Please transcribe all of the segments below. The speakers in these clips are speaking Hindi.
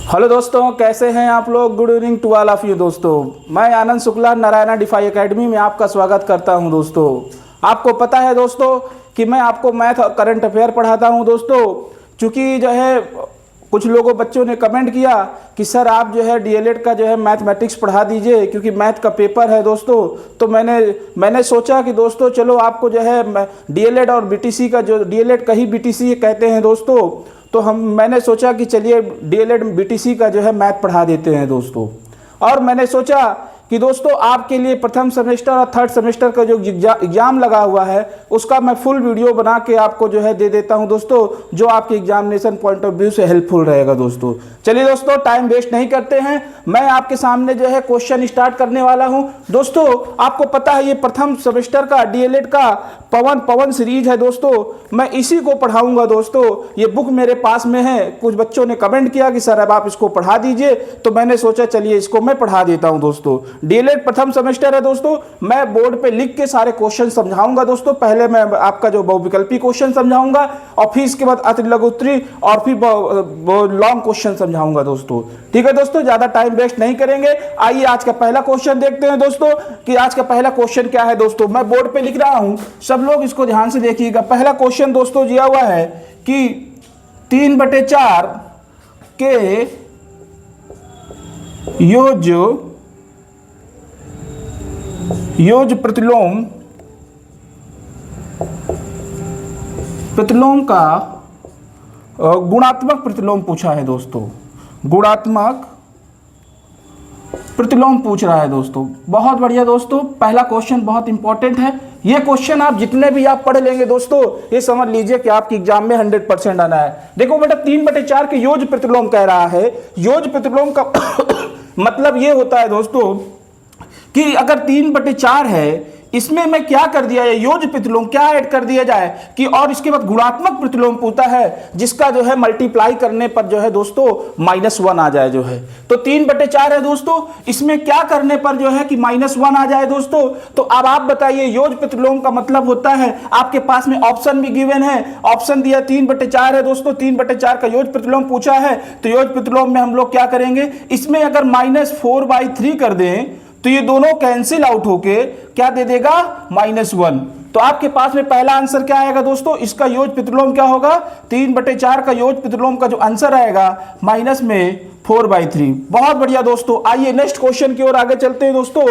हेलो दोस्तों, कैसे हैं आप लोग। Good evening to all of you दोस्तों। मैं आनंद शुक्ला नारायणा डिफाई एकेडमी में आपका स्वागत करता हूं दोस्तों। आपको पता है दोस्तों कि मैं आपको मैथ और करंट अफेयर पढ़ाता हूं दोस्तों। चूँकि जो है कुछ लोगों बच्चों ने कमेंट किया कि सर आप जो है डीएलएड का जो है मैथमेटिक्स पढ़ा दीजिए क्योंकि मैथ का पेपर है दोस्तों। तो मैंने सोचा कि दोस्तों चलो आपको जो है डीएलएड और बीटीसी का जो डीएलएड का ही बीटीसी कहते हैं दोस्तों, तो मैंने सोचा कि चलिए डीएलएड बीटीसी का जो है मैथ पढ़ा देते हैं दोस्तों। और मैंने सोचा कि दोस्तों आपके लिए प्रथम सेमेस्टर और थर्ड सेमेस्टर का जो एग्ज़ाम लगा हुआ है उसका मैं फुल वीडियो बना के आपको जो है दे देता हूं दोस्तों, जो आपके एग्जामिनेशन पॉइंट ऑफ व्यू से हेल्पफुल रहेगा दोस्तों। चलिए दोस्तों, टाइम वेस्ट नहीं करते हैं, मैं आपके सामने जो है क्वेश्चन स्टार्ट करने वाला हूं दोस्तों। आपको पता है ये प्रथम सेमेस्टर का डीएलएड का पवन सीरीज है दोस्तों। मैं इसी को पढ़ाऊंगा दोस्तों। ये बुक मेरे पास में है। कुछ बच्चों ने कमेंट किया कि सर अब आप इसको पढ़ा दीजिए, तो मैंने सोचा चलिए इसको मैं पढ़ा देता हूं दोस्तों। डीएलएड प्रथम सेमेस्टर है दोस्तों। मैं बोर्ड पे लिख के सारे क्वेश्चन समझाऊंगा दोस्तों। पहले मैं आपका जो बहुविकल्पी क्वेश्चन समझाऊंगा और फिर इसके बाद अति लघु उत्तरी और फिर लॉन्ग क्वेश्चन समझाऊंगा दोस्तों। ठीक है दोस्तों, ज्यादा टाइम वेस्ट नहीं करेंगे। आइए आज का पहला क्वेश्चन देखते हैं दोस्तों कि आज का पहला क्वेश्चन क्या है दोस्तों। मैं बोर्ड पे लिख रहा हूं, सब लोग इसको ध्यान से देखिएगा। पहला क्वेश्चन दोस्तों दिया हुआ है कि 3/4 के योज प्रतिलोम का गुणात्मक प्रतिलोम पूछा है दोस्तों। गुणात्मक प्रतिलोम पूछ रहा है दोस्तों। बहुत बढ़िया दोस्तों, पहला क्वेश्चन बहुत इंपॉर्टेंट है। ये क्वेश्चन आप जितने भी आप पढ़ लेंगे दोस्तों, ये समझ लीजिए कि आपके एग्जाम में 100% आना है। देखो बेटा, 3/4 के योज प्रतिलोम कह रहा है। योज प्रतिलोम का मतलब ये होता है दोस्तों कि अगर 3/4 है, इसमें मैं क्या कर दिया है, योज प्रतिलोम क्या ऐड कर दिया जाए कि और इसके बाद गुणात्मक प्रतिलोम पूछता है जिसका जो है मल्टीप्लाई करने पर जो है दोस्तों -1 आ जाए जो है। तो 3/4 है दोस्तों, इसमें क्या करने पर जो है कि -1 आ जाए दोस्तों। तो अब आप बताइए, योज प्रतिलोम का मतलब होता है, आपके पास में ऑप्शन भी गिवन है। ऑप्शन दिया 3/4 है दोस्तों। 3/4 का योज प्रतिलोम पूछा है, तो योज प्रतिलोम में हम लोग क्या करेंगे, इसमें अगर -4/3 कर दें तो ये दोनों कैंसिल आउट होके क्या दे देगा, -1। तो आपके पास में पहला आंसर क्या आएगा दोस्तों, इसका योज प्रतिलोम क्या होगा, 3/4 का योज प्रतिलोम का जो आंसर आएगा -4/3। बहुत बढ़िया दोस्तों। आइए नेक्स्ट क्वेश्चन की ओर आगे चलते हैं दोस्तों।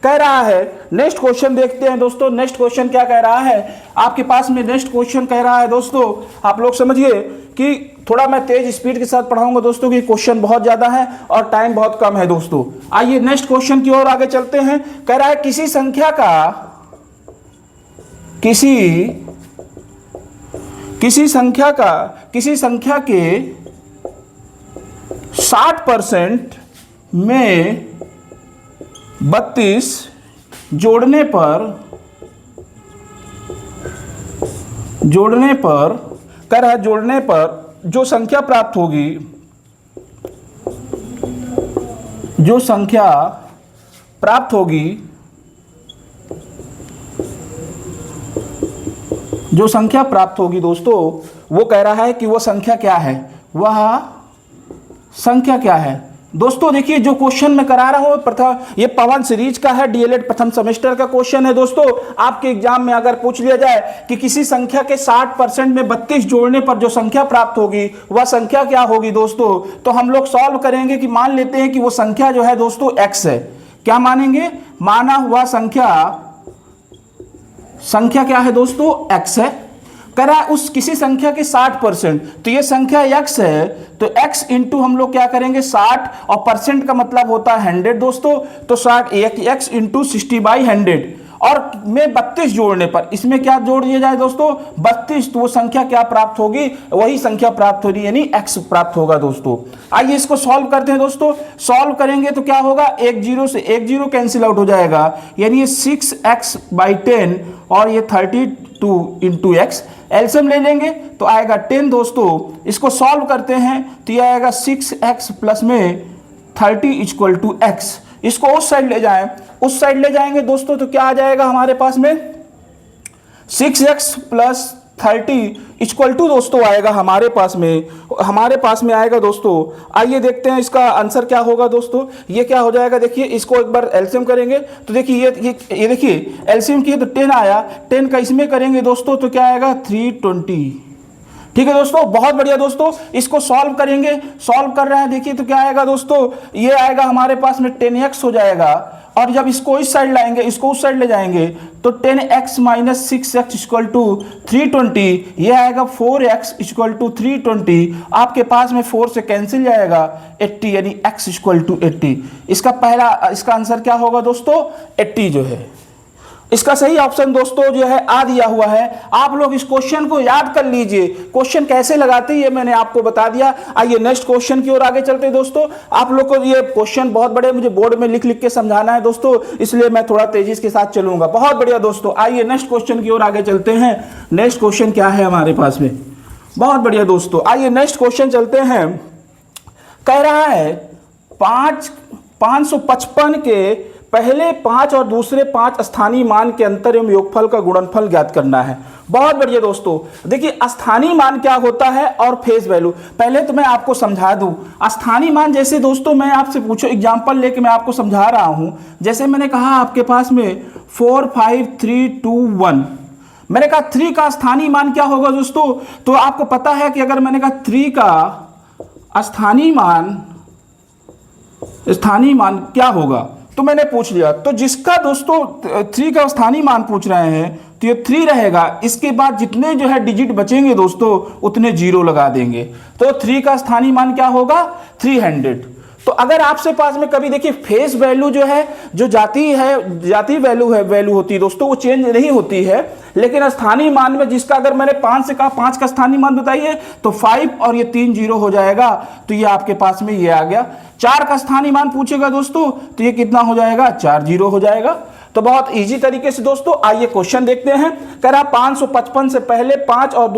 कह रहा है, नेक्स्ट क्वेश्चन देखते हैं दोस्तों। नेक्स्ट क्वेश्चन क्या कह रहा है आपके पास में, नेक्स्ट क्वेश्चन कह रहा है दोस्तों, आप लोग समझिए कि थोड़ा मैं तेज स्पीड के साथ पढ़ाऊंगा दोस्तों कि क्वेश्चन बहुत ज्यादा है और टाइम बहुत कम है दोस्तों। आइए नेक्स्ट क्वेश्चन की ओर आगे चलते हैं। कह रहा है किसी संख्या के 60% में 32 जोड़ने पर कह रहा है जोड़ने पर जो संख्या प्राप्त होगी, दोस्तों, वो कह रहा है कि वो संख्या क्या है, वह संख्या क्या है दोस्तों। देखिए जो क्वेश्चन मैं करा रहा हूं प्रथम, ये पवन सीरीज का है, डीएलएड प्रथम सेमेस्टर का क्वेश्चन है दोस्तों। आपके एग्जाम में अगर पूछ लिया जाए कि किसी संख्या के 60% में 32 जोड़ने पर जो संख्या प्राप्त होगी वह संख्या क्या होगी दोस्तों, तो हम लोग सॉल्व करेंगे कि मान लेते हैं कि वो संख्या जो है दोस्तों x है। क्या मानेंगे, माना हुआ संख्या क्या है दोस्तों, x है। कह रहा है उस किसी संख्या के 60%, तो ये संख्या x है, तो x इंटू हम लोग क्या करेंगे 60, और परसेंट का मतलब होता है 100 दोस्तों। तो 60 x इंटू 60/100 और में 32 जोड़ने पर इसमें क्या जोड़ दिया जाए दोस्तों, 32, तो वो संख्या क्या प्राप्त होगी, वही संख्या प्राप्त होगी यानी x प्राप्त होगा दोस्तों। आइए इसको सॉल्व करते हैं दोस्तों। सॉल्व करेंगे तो क्या होगा, 1 0 से 1 0 कैंसिल आउट हो जाएगा, यानी ये 6x/10 और ये 32 इंटू x। एलसीएम ले लेंगे तो आएगा 10 दोस्तों। इसको सॉल्व करते हैं तो ये आएगा 6x प्लस में 30 = x। इसको उस साइड ले जाएं, जाएंगे दोस्तों तो क्या आ जाएगा हमारे पास में 6x प्लस 30 इक्वल टू दोस्तों आएगा हमारे पास में आएगा दोस्तों। आइए देखते हैं इसका आंसर क्या होगा दोस्तों। ये क्या हो जाएगा, देखिए इसको एक बार एलसीएम करेंगे तो देखिए ये देखिए एलसीएम किए तो 10 आया, 10 का इसमें करेंगे दोस्तों तो क्या आएगा 320। ठीक है दोस्तों, बहुत बढ़िया दोस्तों। इसको सॉल्व करेंगे, सॉल्व कर रहे हैं, देखिए तो क्या आएगा दोस्तों, ये आएगा हमारे पास में 10x हो जाएगा। और जब इसको इस साइड लाएंगे, इसको उस साइड ले जाएंगे तो 10x minus 6x equal to 320, ये आएगा 4x इक्वल टू 320। आपके पास में 4 से कैंसिल जाएगा 80, यानी x इक्वल टू 80। इसका आंसर क्या होगा दोस्तों, 80 जो है। इसका सही ऑप्शन दोस्तों जो है आ दिया हुआ है। आप लोग इस क्वेश्चन को याद कर लीजिए, क्वेश्चन कैसे लगाते हैं ये मैंने आपको बता दिया। आइए नेक्स्ट क्वेश्चन की ओर आगे चलते हैं दोस्तों। आप लोग को ये क्वेश्चन बहुत बड़े मुझे बोर्ड में लिख लिख के समझाना है दोस्तों, इसलिए मैं थोड़ा तेजी के साथ चलूंगा। बहुत बढ़िया दोस्तों, आइए नेक्स्ट क्वेश्चन की ओर आगे चलते हैं। नेक्स्ट क्वेश्चन क्या है हमारे पास में, बहुत बढ़िया दोस्तों। आइए नेक्स्ट क्वेश्चन चलते हैं। कह रहा है 555 के पहले 5 और दूसरे 5 स्थानीय मान के अंतर एवं योगफल का गुणनफल ज्ञात करना है। बहुत बढ़िया दोस्तों, देखिए स्थानीय मान क्या होता है और फेस वैल्यू पहले तो मैं आपको समझा दूं। स्थानीय मान जैसे दोस्तों मैं आपसे पूछो एग्जांपल लेके मैं आपको समझा रहा हूं। जैसे मैंने कहा आपके पास में 4 5 3 2 1, मैंने कहा 3 का स्थानीय मान क्या होगा दोस्तों, तो आपको पता है कि अगर मैंने कहा 3 का स्थानीय मान क्या होगा तो मैंने पूछ लिया। तो जिसका दोस्तों 3 का स्थानीय मान पूछ रहे हैं तो ये 3 रहेगा, इसके बाद जितने जो है डिजिट बचेंगे दोस्तों उतने 0 लगा देंगे। तो 3 का स्थानीय मान क्या होगा 300। तो अगर आपसे पास में कभी देखिए फेस वैल्यू जो है, जो जाती वैल्यू होती है दोस्तों, वो चेंज नहीं होती है। लेकिन स्थानीय मान में जिसका अगर मैंने 5 से कहा 5 का स्थानीय मान बताइए तो 5 और ये 3 0 हो जाएगा, तो ये आपके पास में ये आ गया। 4 का स्थानीय मान पूछेगा दोस्तों तो ये कितना हो जाएगा 4 0 हो जाएगा। तो बहुत इजी तरीके से दोस्तों आइए क्वेश्चन देखते हैं। कह रहा 555 से पहले 5 और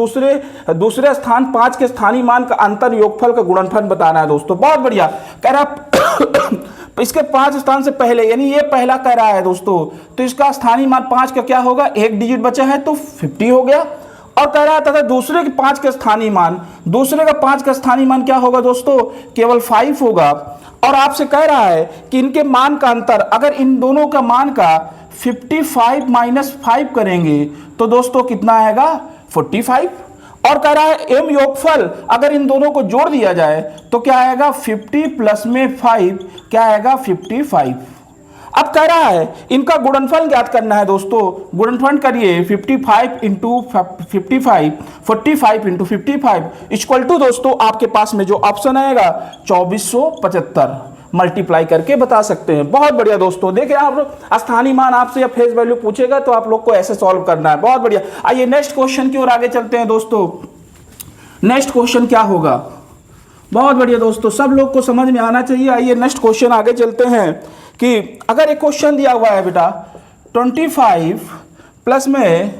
दूसरे स्थान 5 के स्थानीय मान का अंतर योगफल का गुणनफल बताना है दोस्तों। बहुत बढ़िया। कह रहा इसके 5 स्थान से पहले, यानी ये पहला कह रहा है दोस्तों, तो इसका स्थानीय मान 5 का क्या होगा, एक डिजिट बचा है तो 50 हो गया। और कह रहा था दूसरे के 5 का स्थानीय मान, दूसरे का 5 का स्थानीय मान क्या होगा दोस्तों, केवल 5 होगा। और आपसे कह रहा है कि इनके मान का अंतर, अगर इन दोनों का मान का 55 माइनस 5 करेंगे तो दोस्तों कितना आएगा 45। और कह रहा है एम योगफल, अगर इन दोनों को जोड़ दिया जाए तो क्या आएगा 50 प्लस में 5 क्या आएगा 55। अब कह रहा है इनका गुणनफल ज्ञात करना है दोस्तों। गुणनफल करिए 55 इंटू 55, 45 इंटू 55 इक्वल टू दोस्तों आपके पास में जो ऑप्शन आएगा 2475 मल्टीप्लाई करके बता सकते हैं। बहुत बढ़िया दोस्तों, देखिए आप स्थानीय मान आपसे या फेस वैल्यू पूछेगा तो आप लोग को ऐसे सॉल्व करना है। बहुत बढ़िया। आइए नेक्स्ट क्वेश्चन की ओर आगे चलते हैं दोस्तों। नेक्स्ट क्वेश्चन क्या होगा, बहुत बढ़िया दोस्तों, सब लोग को समझ में आना चाहिए। आइए नेक्स्ट क्वेश्चन आगे चलते हैं कि अगर एक क्वेश्चन दिया हुआ है बेटा 25 प्लस में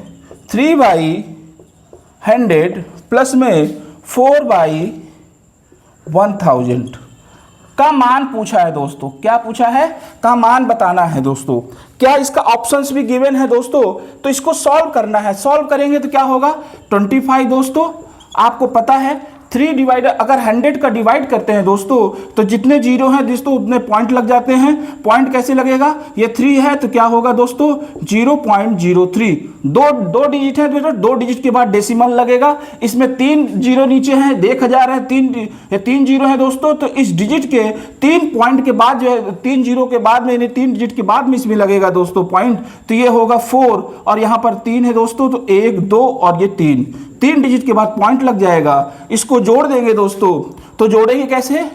3/100 प्लस में 4/1000 का मान पूछा है दोस्तों। क्या पूछा है, का मान बताना है दोस्तों। क्या इसका ऑप्शंस भी गिवन है दोस्तों, तो इसको सॉल्व करना है। सॉल्व करेंगे तो क्या होगा 25 दोस्तों, आपको पता है 3 डिवाइडर, अगर 100 का डिवाइड करते हैं दोस्तों तो जितने जीरो हैं दोस्तों उतने पॉइंट लग जाते हैं। पॉइंट कैसे लगेगा, ये 3 है तो क्या होगा दोस्तों 0.03। दो डिजिट है तो 2 डिजिट के बाद डेसिमल लगेगा। इसमें 3 जीरो नीचे है, 1000 है, 3 जीरो है दोस्तों। तो इस डिजिट के 3 पॉइंट के बाद जो है 3 जीरो के बाद में, यानी 3 डिजिट के बाद में इसमें लगेगा दोस्तों पॉइंट, तो ये होगा 4 और यहाँ पर 3 है दोस्तों, तो 1 2 और ये 3 डिजिट के बाद पॉइंट लग जाएगा। इसको जोड़ देंगे दोस्तों, तो जोड़ेंगे कैसे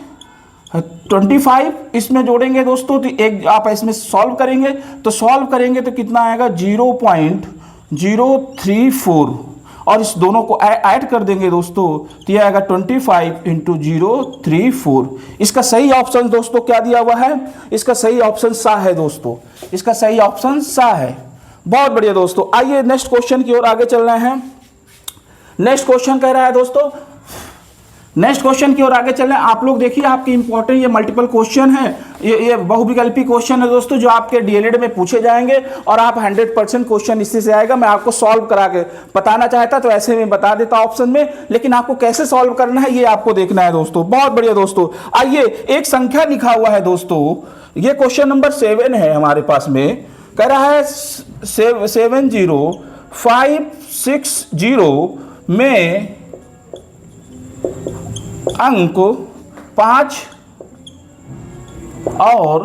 25 इसमें जोड़ेंगे दोस्तों, तो एक आप इसमें सॉल्व करेंगे तो कितना आएगा 0.034 और इस दोनों को ऐड कर देंगे दोस्तों, तो यह आएगा 25 इंटू 034। इसका सही ऑप्शन दोस्तों क्या दिया हुआ है, इसका सही ऑप्शन सा है दोस्तों, इसका सही ऑप्शन सा है। बहुत बढ़िया दोस्तों, आइए नेक्स्ट क्वेश्चन की ओर आगे चल रहे हैं। नेक्स्ट क्वेश्चन कह रहा है दोस्तों नेक्स्ट क्वेश्चन की ओर आगे चलें। आप लोग देखिए, आपकी इंपॉर्टेंट ये मल्टीपल क्वेश्चन है, ये बहुविकल्पी क्वेश्चन है दोस्तों, जो आपके डीएलएड में पूछे जाएंगे और आप 100% क्वेश्चन इससे से आएगा। मैं आपको सॉल्व करा के बताना चाहता तो ऐसे में बता देता ऑप्शन में, लेकिन आपको कैसे सॉल्व करना है ये आपको देखना है दोस्तों। बहुत बढ़िया दोस्तों, आइए एक संख्या लिखा हुआ है दोस्तों, ये क्वेश्चन नंबर 7 है हमारे पास में। कह रहा है 70560 में अंक 5 और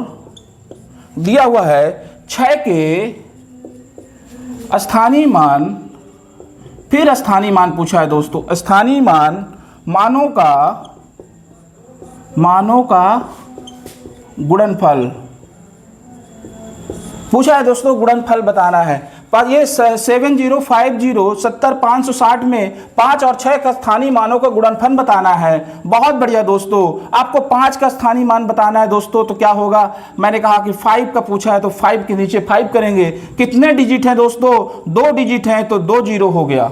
दिया हुआ है 6 के स्थानीय मान, फिर स्थानीय मान पूछा है दोस्तों, स्थानीय मानों का गुणनफल पूछा है दोस्तों, गुणनफल बताना है। पर ये 70560 में 5 और 6 का स्थानीय मानों का गुणनफल बताना है। बहुत बढ़िया दोस्तों, आपको 5 का स्थानीय मान बताना है दोस्तों, तो क्या होगा, मैंने कहा कि 5 का पूछा है तो 5 के नीचे 5 करेंगे। कितने डिजिट हैं दोस्तों, 2 डिजिट हैं, तो 2 जीरो हो गया।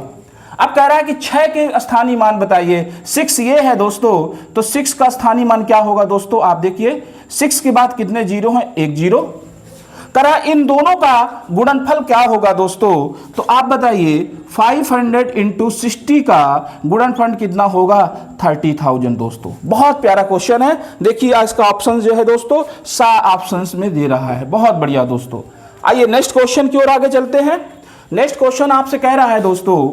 अब कह रहा है कि 6 के स्थानीय मान बताइए, 6 ये है दोस्तों, तो 6 का स्थानीय मान क्या होगा दोस्तों, आप देखिए 6 के बाद कितने जीरो हैं, 1 जीरो। करा इन दोनों का गुणनफल क्या होगा दोस्तों, तो आप बताइए 500 इंटू 60 का गुणनफल कितना होगा, 30,000 दोस्तों। बहुत प्यारा क्वेश्चन है, देखिए इसका ऑप्शन जो है दोस्तों ऑप्शंस में दे रहा है। बहुत बढ़िया दोस्तों, आइए नेक्स्ट क्वेश्चन की ओर आगे चलते हैं। नेक्स्ट क्वेश्चन आपसे कह रहा है दोस्तों,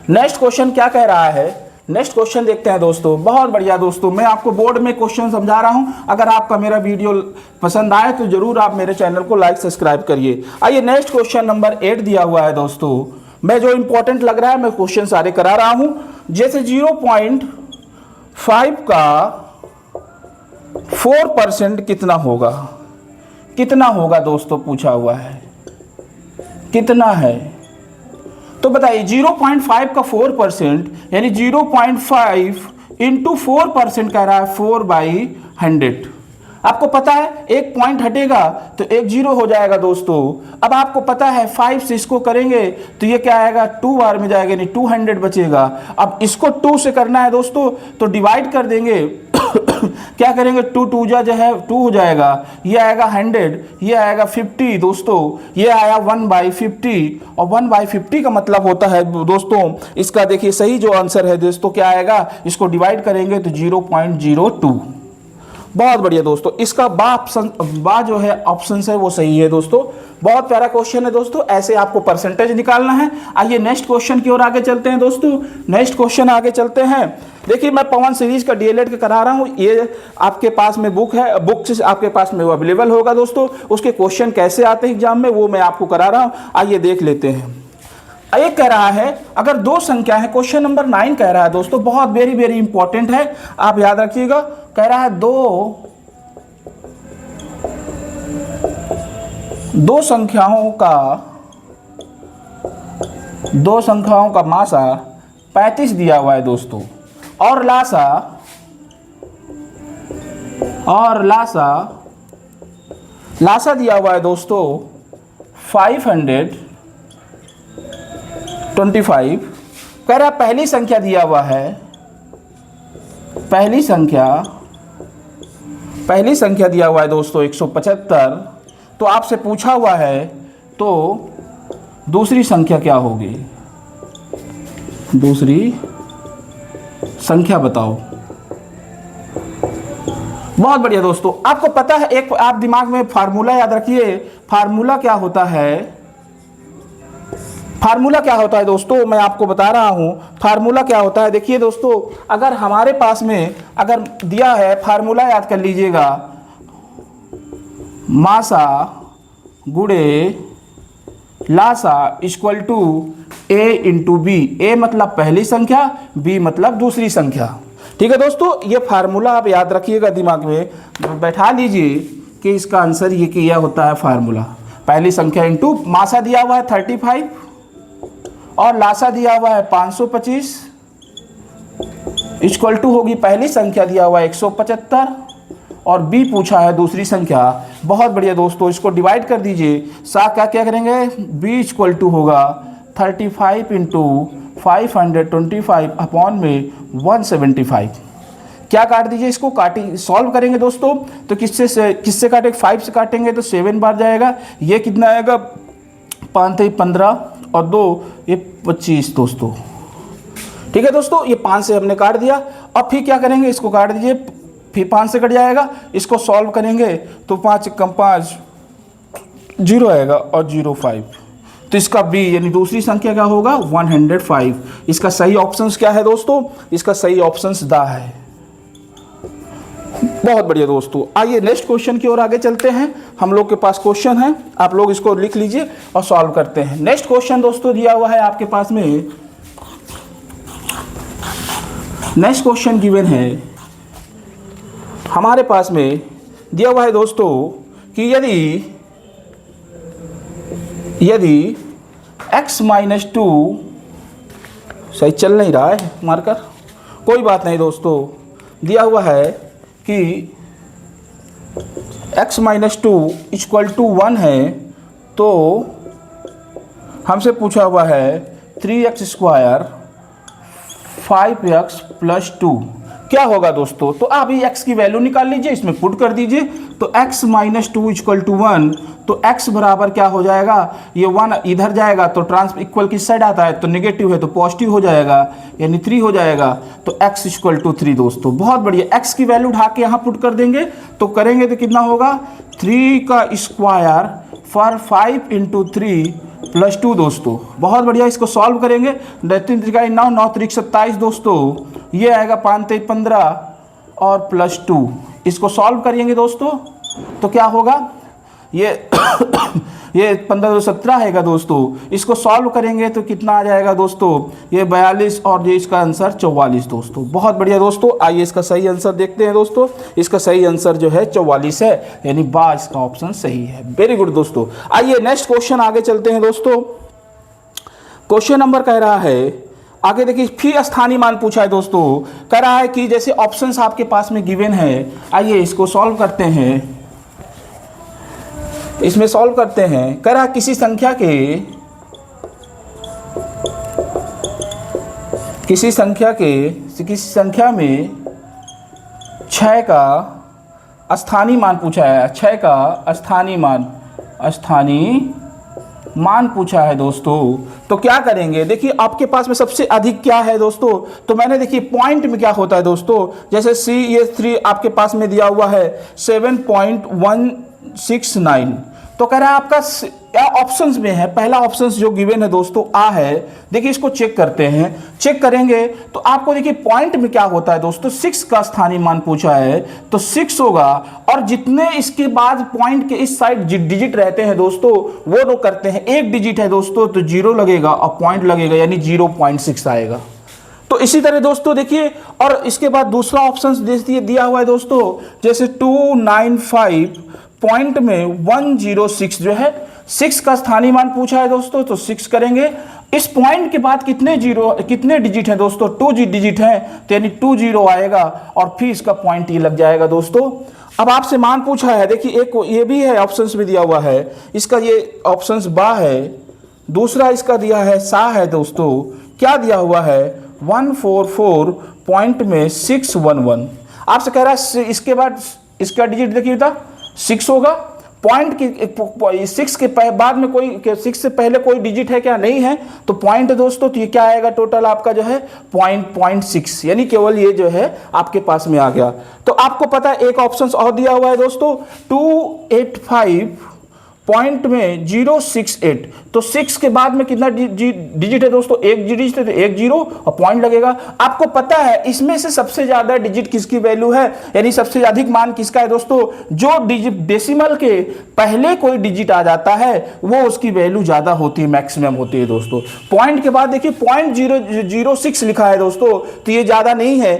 नेक्स्ट क्वेश्चन क्या कह रहा है, नेक्स्ट क्वेश्चन देखते हैं दोस्तों। बहुत बढ़िया दोस्तों, मैं आपको बोर्ड में क्वेश्चन समझा रहा हूं, अगर आपका मेरा वीडियो पसंद आए तो जरूर आप मेरे चैनल को लाइक सब्सक्राइब करिए। आइए नेक्स्ट क्वेश्चन नंबर 8 दिया हुआ है दोस्तों, मैं जो इंपॉर्टेंट लग रहा है मैं क्वेश्चन सारे करा रहा हूं। जैसे 0.5 का 4% कितना होगा, कितना होगा दोस्तों पूछा हुआ है, कितना है, तो बताइए 0.5 का 4% यानी 0.5 इंटू 4% कह रहा है 4/100। आपको पता है एक पॉइंट हटेगा तो एक जीरो हो जाएगा दोस्तों। अब आपको पता है 5 से इसको करेंगे तो ये क्या आएगा, 2 बार में जाएगा, यानी 200 बचेगा। अब इसको 2 से करना है दोस्तों तो डिवाइड कर देंगे क्या करेंगे, 2 2 जो है 2 हो जाएगा, ये आएगा 100, ये आएगा 50 दोस्तों, ये आया 1/50 और 1/50 का मतलब होता है दोस्तों, इसका देखिए सही जो आंसर है दोस्तों क्या आएगा, इसको डिवाइड करेंगे तो 0.02। बहुत बढ़िया दोस्तों, इसका बा जो है ऑप्शन है वो सही है दोस्तों। बहुत प्यारा क्वेश्चन है दोस्तों, ऐसे आपको परसेंटेज निकालना है। आइए नेक्स्ट क्वेश्चन की ओर आगे चलते हैं दोस्तों। नेक्स्ट क्वेश्चन आगे चलते हैं। देखिए मैं पवन सीरीज का डीएलएड का करा रहा हूँ, ये आपके पास में बुक है, बुक से आपके पास में वो अवेलेबल होगा दोस्तों। उसके क्वेश्चन कैसे आते हैं एग्जाम में वो मैं आपको करा रहा हूँ, आइए देख लेते हैं। एक कह रहा है अगर 2 संख्या है, क्वेश्चन नंबर 9 कह रहा है दोस्तों, बहुत वेरी वेरी इंपॉर्टेंट है, आप याद रखिएगा। कह रहा है दो संख्याओं का मासा 35 दिया हुआ है दोस्तों, और लासा दिया हुआ है दोस्तों 525। कह रहा पहली संख्या दिया हुआ है, पहली संख्या दिया हुआ है दोस्तों 175। तो आपसे पूछा हुआ है तो दूसरी संख्या क्या होगी, दूसरी संख्या बताओ। बहुत बढ़िया दोस्तों, आपको पता है, एक आप दिमाग में फार्मूला याद रखिए। फार्मूला क्या होता है, फार्मूला क्या होता है दोस्तों, मैं आपको बता रहा हूं फार्मूला क्या होता है। देखिए दोस्तों, अगर हमारे पास में अगर दिया है, फार्मूला याद कर लीजिएगा, मासा गुणे लासा equal to a into B. A मतलब पहली संख्या, बी मतलब दूसरी संख्या। ठीक है दोस्तों, ये फार्मूला आप याद रखिएगा, दिमाग में बैठा लीजिए कि इसका आंसर ये किया होता है फार्मूला। पहली संख्या इंटू मासा दिया हुआ है 35 और लासा दिया हुआ है 525 इक्वल टू होगी पहली संख्या दिया हुआ है 175 और बी पूछा है दूसरी संख्या। बहुत बढ़िया दोस्तों, इसको डिवाइड कर दीजिए। क्या करेंगे, बी इक्वल टू होगा 35 इंटू 525 अपॉन में 175। क्या काट दीजिए, इसको काटी सॉल्व करेंगे दोस्तों तो किससे काटेंगे, 5 से काटेंगे तो 7 बार जाएगा। ये कितना आएगा, 5 × 15 और 2 ये 25 दोस्तों। ठीक है दोस्तों, ये 5 से हमने काट दिया। अब फिर क्या करेंगे, इसको काट दीजिए, फिर 5 से कट जाएगा। इसको सॉल्व करेंगे तो 5 × 5 0 आएगा और 05। तो इसका बी यानी दूसरी संख्या क्या होगा, 105। इसका सही ऑप्शन क्या है दोस्तों, इसका सही ऑप्शन द है। बहुत बढ़िया दोस्तों, आइए नेक्स्ट क्वेश्चन की ओर आगे चलते हैं। हम लोग के पास क्वेश्चन है, आप लोग इसको लिख लीजिए और सॉल्व करते हैं। नेक्स्ट क्वेश्चन दोस्तों दिया हुआ है आपके पास में, नेक्स्ट क्वेश्चन गिवन है हमारे पास में, दिया हुआ है दोस्तों कि यदि x - 2 सही चल नहीं रहा है मार्कर, कोई बात नहीं दोस्तों, दिया हुआ है कि x - 2 = 1 है, तो हमसे पूछा हुआ है 3x² 5x + 2 क्या होगा दोस्तों। तो आप ये x की वैल्यू निकाल लीजिए, इसमें पुट कर दीजिए। तो x - 2 = 1, तो x बराबर क्या हो जाएगा, ये 1 इधर जाएगा तो इक्वल किस साइड आता है, तो नेगेटिव है तो पॉजिटिव हो जाएगा, यानी 3 हो जाएगा। तो x = 3 दोस्तों। बहुत बढ़िया, x की वैल्यू उठा के यहाँ पुट कर देंगे तो करेंगे तो कितना होगा, 3² फॉर 5 × 3 + 2 दोस्तों। बहुत बढ़िया, इसको सॉल्व करेंगे। 3 × 9 9 × 27 दोस्तों, ये आएगा 5 × 15 और +2। इसको सॉल्व करेंगे दोस्तों तो क्या होगा, ये ये 15 × 17 आएगा दोस्तों। इसको सॉल्व करेंगे तो कितना आ जाएगा दोस्तों, ये 42 और ये इसका आंसर 44 दोस्तों। बहुत बढ़िया दोस्तों, आइए इसका सही आंसर देखते हैं दोस्तों। इसका सही आंसर जो है 44 है, यानी बा इसका ऑप्शन सही है। वेरी गुड दोस्तों, आइए नेक्स्ट क्वेश्चन आगे चलते हैं दोस्तों। क्वेश्चन नंबर कह रहा है, आगे देखिए फिर स्थानीय मान पूछा है दोस्तों। कह रहा है कि जैसे ऑप्शंस आपके पास में गिवन है, आइए इसको सॉल्व करते हैं। इसमें सॉल्व करते हैं, कह रहा किसी संख्या में 6 का स्थानीय मान पूछा है। 6 का स्थानीय मान पूछा है दोस्तों। तो क्या करेंगे, देखिए आपके पास में सबसे अधिक क्या है दोस्तों, तो मैंने देखिए पॉइंट में क्या होता है दोस्तों, जैसे सी ये 3 आपके पास में दिया हुआ है 7.169। तो कह रहा है आपका क्या ऑप्शंस में है, पहला ऑप्शंस जो गिवन है दोस्तों आ है। देखिए इसको चेक करते हैं, चेक करेंगे तो आपको देखिए पॉइंट में क्या होता है दोस्तों, 6 का स्थानीय मान पूछा है तो 6 होगा, और जितने इसके बाद पॉइंट के इस साइड डिजिट रहते हैं दोस्तों वो लोग करते हैं, एक डिजिट है दोस्तों तो 0 लगेगा और पॉइंट लगेगा, यानी 0.6 आएगा। तो इसी तरह दोस्तों देखिए, और इसके बाद दूसरा ऑप्शन दिया हुआ है दोस्तों, जैसे 295 पॉइंट में 106 जो है 6 का स्थानीय मान पूछा है दोस्तों, तो 6 करेंगे। इस पॉइंट के बाद कितने डिजिट हैं दोस्तों, 2 डिजिट हैं, तो यानी 20 आएगा और फिर इसका पॉइंट ये लग जाएगा दोस्तों। अब आपसे मान पूछा है, देखिए एक ये भी है, ऑप्शंस भी दिया हुआ है, इसका ये ऑप्शंस बा है, दूसरा इसका दिया है सा है दोस्तों। क्या दिया हुआ है, 144 पॉइंट में 611। आपसे कह रहा है इसके बाद इसका डिजिट देखिए था 6 होगा, पॉइंट की 6 के बाद में कोई 6 से पहले कोई डिजिट है क्या, नहीं है, तो पॉइंट दोस्तों तो ये क्या आएगा, टोटल आपका जो है 0.6, यानी केवल ये जो है आपके पास में आ गया। तो आपको पता है एक ऑप्शन और दिया हुआ है दोस्तों 285 पॉइंट में 068, तो 6 के बाद में कितना डिजिट है दोस्तों, एक डिजिट है तो 1 0 और पॉइंट लगेगा। आपको पता है इसमें से सबसे ज्यादा डिजिट किसकी वैल्यू है, यानी सबसे अधिक मान किसका है दोस्तों, जो डेसिमल के पहले कोई डिजिट आ जाता है वो उसकी वैल्यू ज्यादा होती है, मैक्सिमम होती है दोस्तों। पॉइंट के बाद देखिए 0.006 लिखा है दोस्तों, तो ये ज्यादा नहीं है,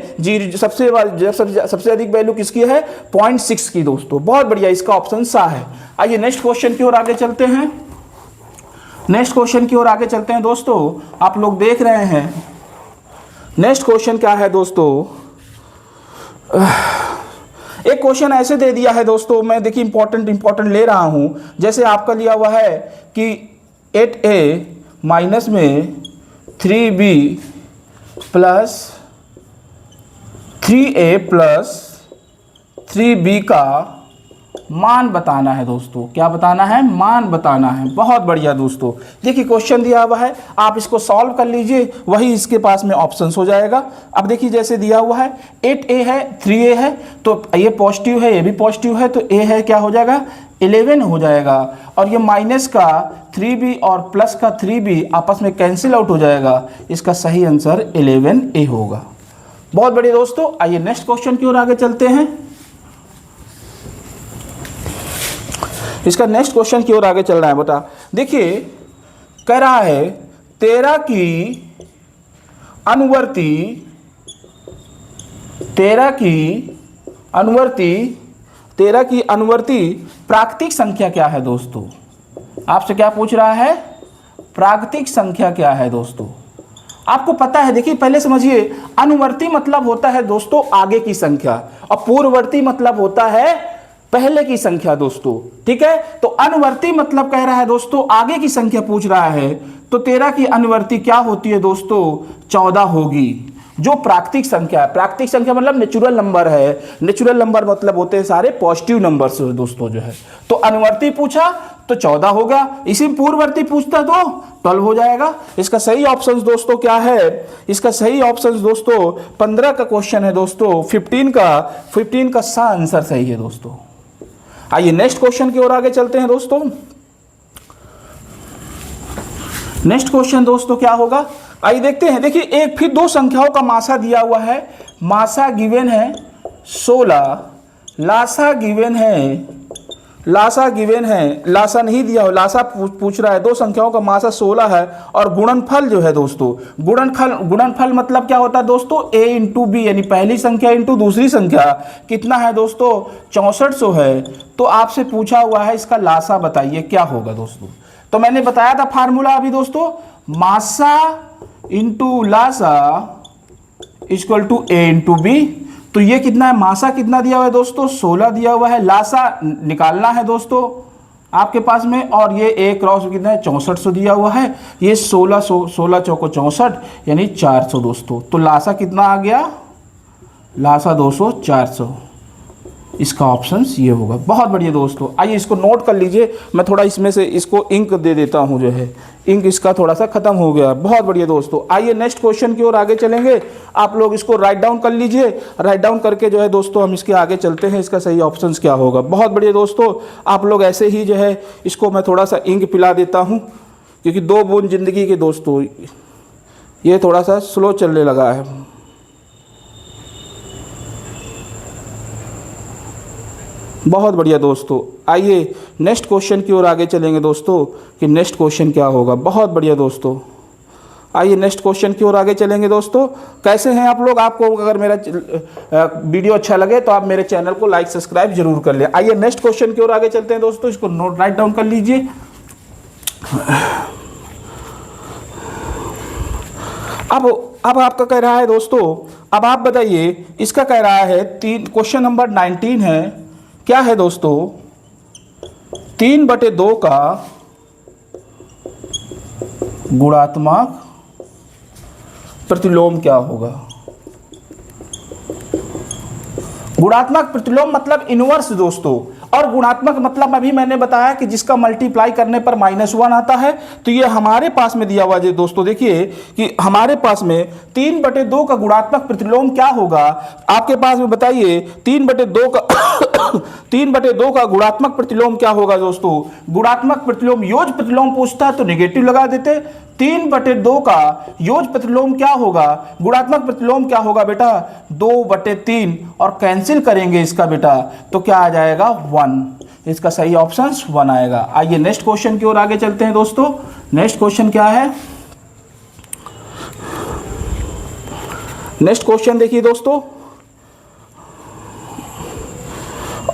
सबसे अधिक वैल्यू किसकी है, 0.6 की दोस्तों। बहुत बढ़िया, इसका ऑप्शन सा है। आइए नेक्स्ट क्वेश्चन की ओर आगे चलते हैं। नेक्स्ट क्वेश्चन की ओर आगे चलते हैं दोस्तों, आप लोग देख रहे हैं नेक्स्ट क्वेश्चन क्या है दोस्तों। एक क्वेश्चन ऐसे दे दिया है दोस्तों, मैं देखिए इंपॉर्टेंट ले रहा हूं, जैसे आपका लिया हुआ है कि 8a माइनस में 3b plus 3a plus 3b का मान बताना है दोस्तों। क्या बताना है? मान बताना है। बहुत बढ़िया दोस्तों, देखिए क्वेश्चन दिया हुआ है, आप इसको सॉल्व कर लीजिए, वही इसके पास में ऑप्शंस हो जाएगा। अब देखिए जैसे दिया हुआ है 8a है 3a है, तो ये पॉजिटिव है, ये भी पॉजिटिव है, तो a है क्या हो जाएगा 11 हो जाएगा, और ये माइनस का 3b और प्लस का 3b आपस में कैंसिल आउट हो जाएगा। इसका सही आंसर 11a होगा। बहुत बढ़िया दोस्तों, आइए नेक्स्ट क्वेश्चन की ओर आगे चलते हैं। इसका नेक्स्ट क्वेश्चन की ओर आगे चल रहा है बेटा। देखिए कह रहा है 13 की अनुवर्ती प्राकृतिक संख्या क्या है दोस्तों? आपसे क्या पूछ रहा है? प्राकृतिक संख्या क्या है दोस्तों? आपको पता है, देखिए पहले समझिए, अनुवर्ती मतलब होता है दोस्तों आगे की संख्या, और पूर्ववर्ती मतलब होता है पहले की संख्या दोस्तों। ठीक है, तो अनुवर्ती मतलब कह रहा है दोस्तों आगे की संख्या पूछ रहा है, तो 13 की अनुवर्ती क्या होती है दोस्तों? 14 होगी, जो प्राकृतिक संख्या है। प्राकृतिक संख्या मतलब नेचुरल नंबर है, नेचुरल नंबर मतलब होते हैं सारे पॉजिटिव नंबर्स दोस्तों जो है। तो अनुवर्ती पूछा तो 14 होगा, इसी पूर्ववर्ती पूछता तो 12 हो जाएगा। इसका सही ऑप्शन दोस्तों क्या है? इसका सही ऑप्शन दोस्तों 15 का क्वेश्चन है दोस्तों, 15 का सा आंसर सही है दोस्तों। आइए नेक्स्ट क्वेश्चन की ओर आगे चलते हैं दोस्तों। नेक्स्ट क्वेश्चन दोस्तों क्या होगा, आइए देखते हैं। देखिए एक फिर दो संख्याओं का मासा दिया हुआ है, मासा गिवन है 16, लासा गिवन है, लासा नहीं दिया हो, लासा पूछ रहा है। दो संख्याओं का मासा 16 है, और गुणनफल जो है दोस्तों, गुणनफल मतलब क्या होता है दोस्तों? a इंटू बी, यानी पहली संख्या इंटू दूसरी संख्या कितना है दोस्तों? 6400 है। तो आपसे पूछा हुआ है इसका लासा बताइए क्या होगा दोस्तों। तो मैंने बताया था फार्मूला अभी दोस्तों, मासा इंटू लासा equal to a into B. तो ये कितना है? मासा कितना दिया हुआ है दोस्तों? 16 दिया हुआ है, लासा निकालना है दोस्तों आपके पास में, और ये a क्रॉस कितना है? 6400 दिया हुआ है, ये 16 चौको 64 यानी 400 दोस्तों। तो लासा कितना आ गया? लासा 200 400, इसका ऑप्शन ये होगा। बहुत बढ़िया दोस्तों, आइए इसको नोट कर लीजिए। मैं थोड़ा इसमें से इसको इंक दे देता हूं, जो है इंक इसका थोड़ा सा खत्म हो गया। बहुत बढ़िया दोस्तों, आइए नेक्स्ट क्वेश्चन की ओर आगे चलेंगे। आप लोग इसको राइट डाउन कर लीजिए, राइट डाउन करके जो है दोस्तों हम इसके आगे चलते हैं। इसका सही ऑप्शन क्या होगा? बहुत बढ़िया दोस्तों, आप लोग ऐसे ही जो है इसको मैं थोड़ा सा इंक पिला देता हूँ, क्योंकि 2 बूंद जिंदगी के दोस्तों ये थोड़ा सा स्लो चलने लगा है। बहुत बढ़िया दोस्तों, आइए नेक्स्ट क्वेश्चन की ओर आगे चलेंगे दोस्तों कि नेक्स्ट क्वेश्चन क्या होगा। बहुत बढ़िया दोस्तों, आइए नेक्स्ट क्वेश्चन की ओर आगे चलेंगे दोस्तों। कैसे हैं आप लोग? आपको अगर मेरा वीडियो अच्छा लगे तो आप मेरे चैनल को लाइक सब्सक्राइब जरूर कर लें। आइए नेक्स्ट क्वेश्चन की ओर आगे चलते हैं दोस्तों, इसको नोट राइट डाउन कर लीजिए। अब आपका कह रहा है दोस्तों, अब आप बताइए, इसका कह रहा है क्वेश्चन नंबर 19 है, क्या है दोस्तों? 3/2 का गुणात्मक प्रतिलोम क्या होगा? गुणात्मक प्रतिलोम मतलब इनवर्स दोस्तों, और गुणात्मक मतलब अभी मैंने बताया कि जिसका मल्टीप्लाई करने पर -1 आता है। तो ये हमारे पास में दिया हुआ है दोस्तों, देखिए कि हमारे पास में 3/2 का गुणात्मक प्रतिलोम क्या होगा आपके पास में, बताइए। 3/2 का गुणात्मक प्रतिलोम क्या होगा दोस्तों? गुणात्मक प्रतिलोम योग प्रतिलोम पूछता है तो नेगेटिव लगा देते। 3/2 का योग प्रतिलोम क्या होगा? गुणात्मक प्रतिलोम क्या होगा बेटा? 2/3, और कैंसिल करेंगे इसका बेटा तो क्या आ जाएगा? 1। इसका सही ऑप्शन 1 आएगा। आइए नेक्स्ट क्वेश्चन की ओर आगे चलते हैं दोस्तों। नेक्स्ट क्वेश्चन क्या है? नेक्स्ट क्वेश्चन देखिए दोस्तों,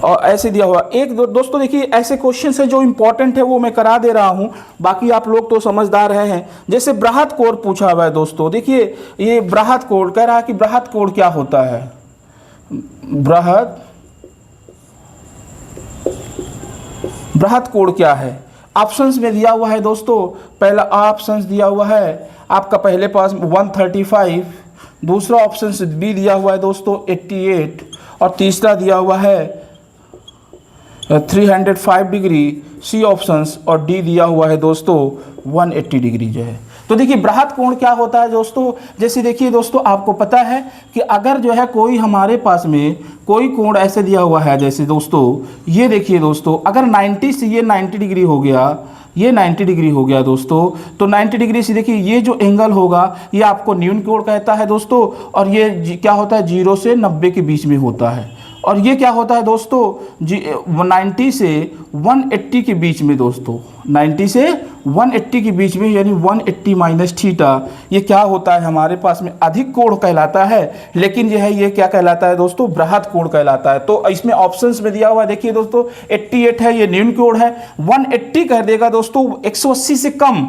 और ऐसे दिया हुआ एक दोस्तों, देखिए ऐसे क्वेश्चन है जो इंपॉर्टेंट है वो मैं करा दे रहा हूं, बाकी आप लोग तो समझदार हैं। जैसे बृहत कोण पूछा हुआ है दोस्तों, देखिए ये बृहत कोण कह रहा है कि बृहत कोण क्या होता है? बृहत कोण क्या है? ऑप्शंस में दिया हुआ है दोस्तों, पहला ऑप्शंस दिया हुआ है आपका पहले पास 135, दूसरा ऑप्शन से बी दिया हुआ है दोस्तों 88, और तीसरा दिया हुआ है 305 डिग्री सी ऑप्शंस, और डी दिया हुआ है दोस्तों 180 डिग्री जो है। तो देखिए बृहत कोण क्या होता है दोस्तों, जैसे देखिए दोस्तों आपको पता है कि अगर जो है कोई हमारे पास में कोई कोण ऐसे दिया हुआ है, जैसे दोस्तों ये देखिए दोस्तों, अगर 90 से ये 90 डिग्री हो गया, ये 90 डिग्री हो गया दोस्तों, तो 90 डिग्री से देखिए ये जो एंगल होगा ये आपको न्यून कोण कहता है दोस्तों, और ये क्या होता है 0 से 90 के बीच में होता है, और ये क्या होता है दोस्तों 90 से 180 के बीच में दोस्तों, 90 से 180 के बीच में, यानी 180 माइनस थीटा, ये क्या होता है हमारे पास में अधिक कोण कहलाता है, लेकिन जो है ये क्या कहलाता है दोस्तों बृहत कोण कहलाता है। तो इसमें ऑप्शंस में दिया हुआ देखिए दोस्तों 88 है, ये न्यून कोण है, 180 कह देगा दोस्तों 180 से कम,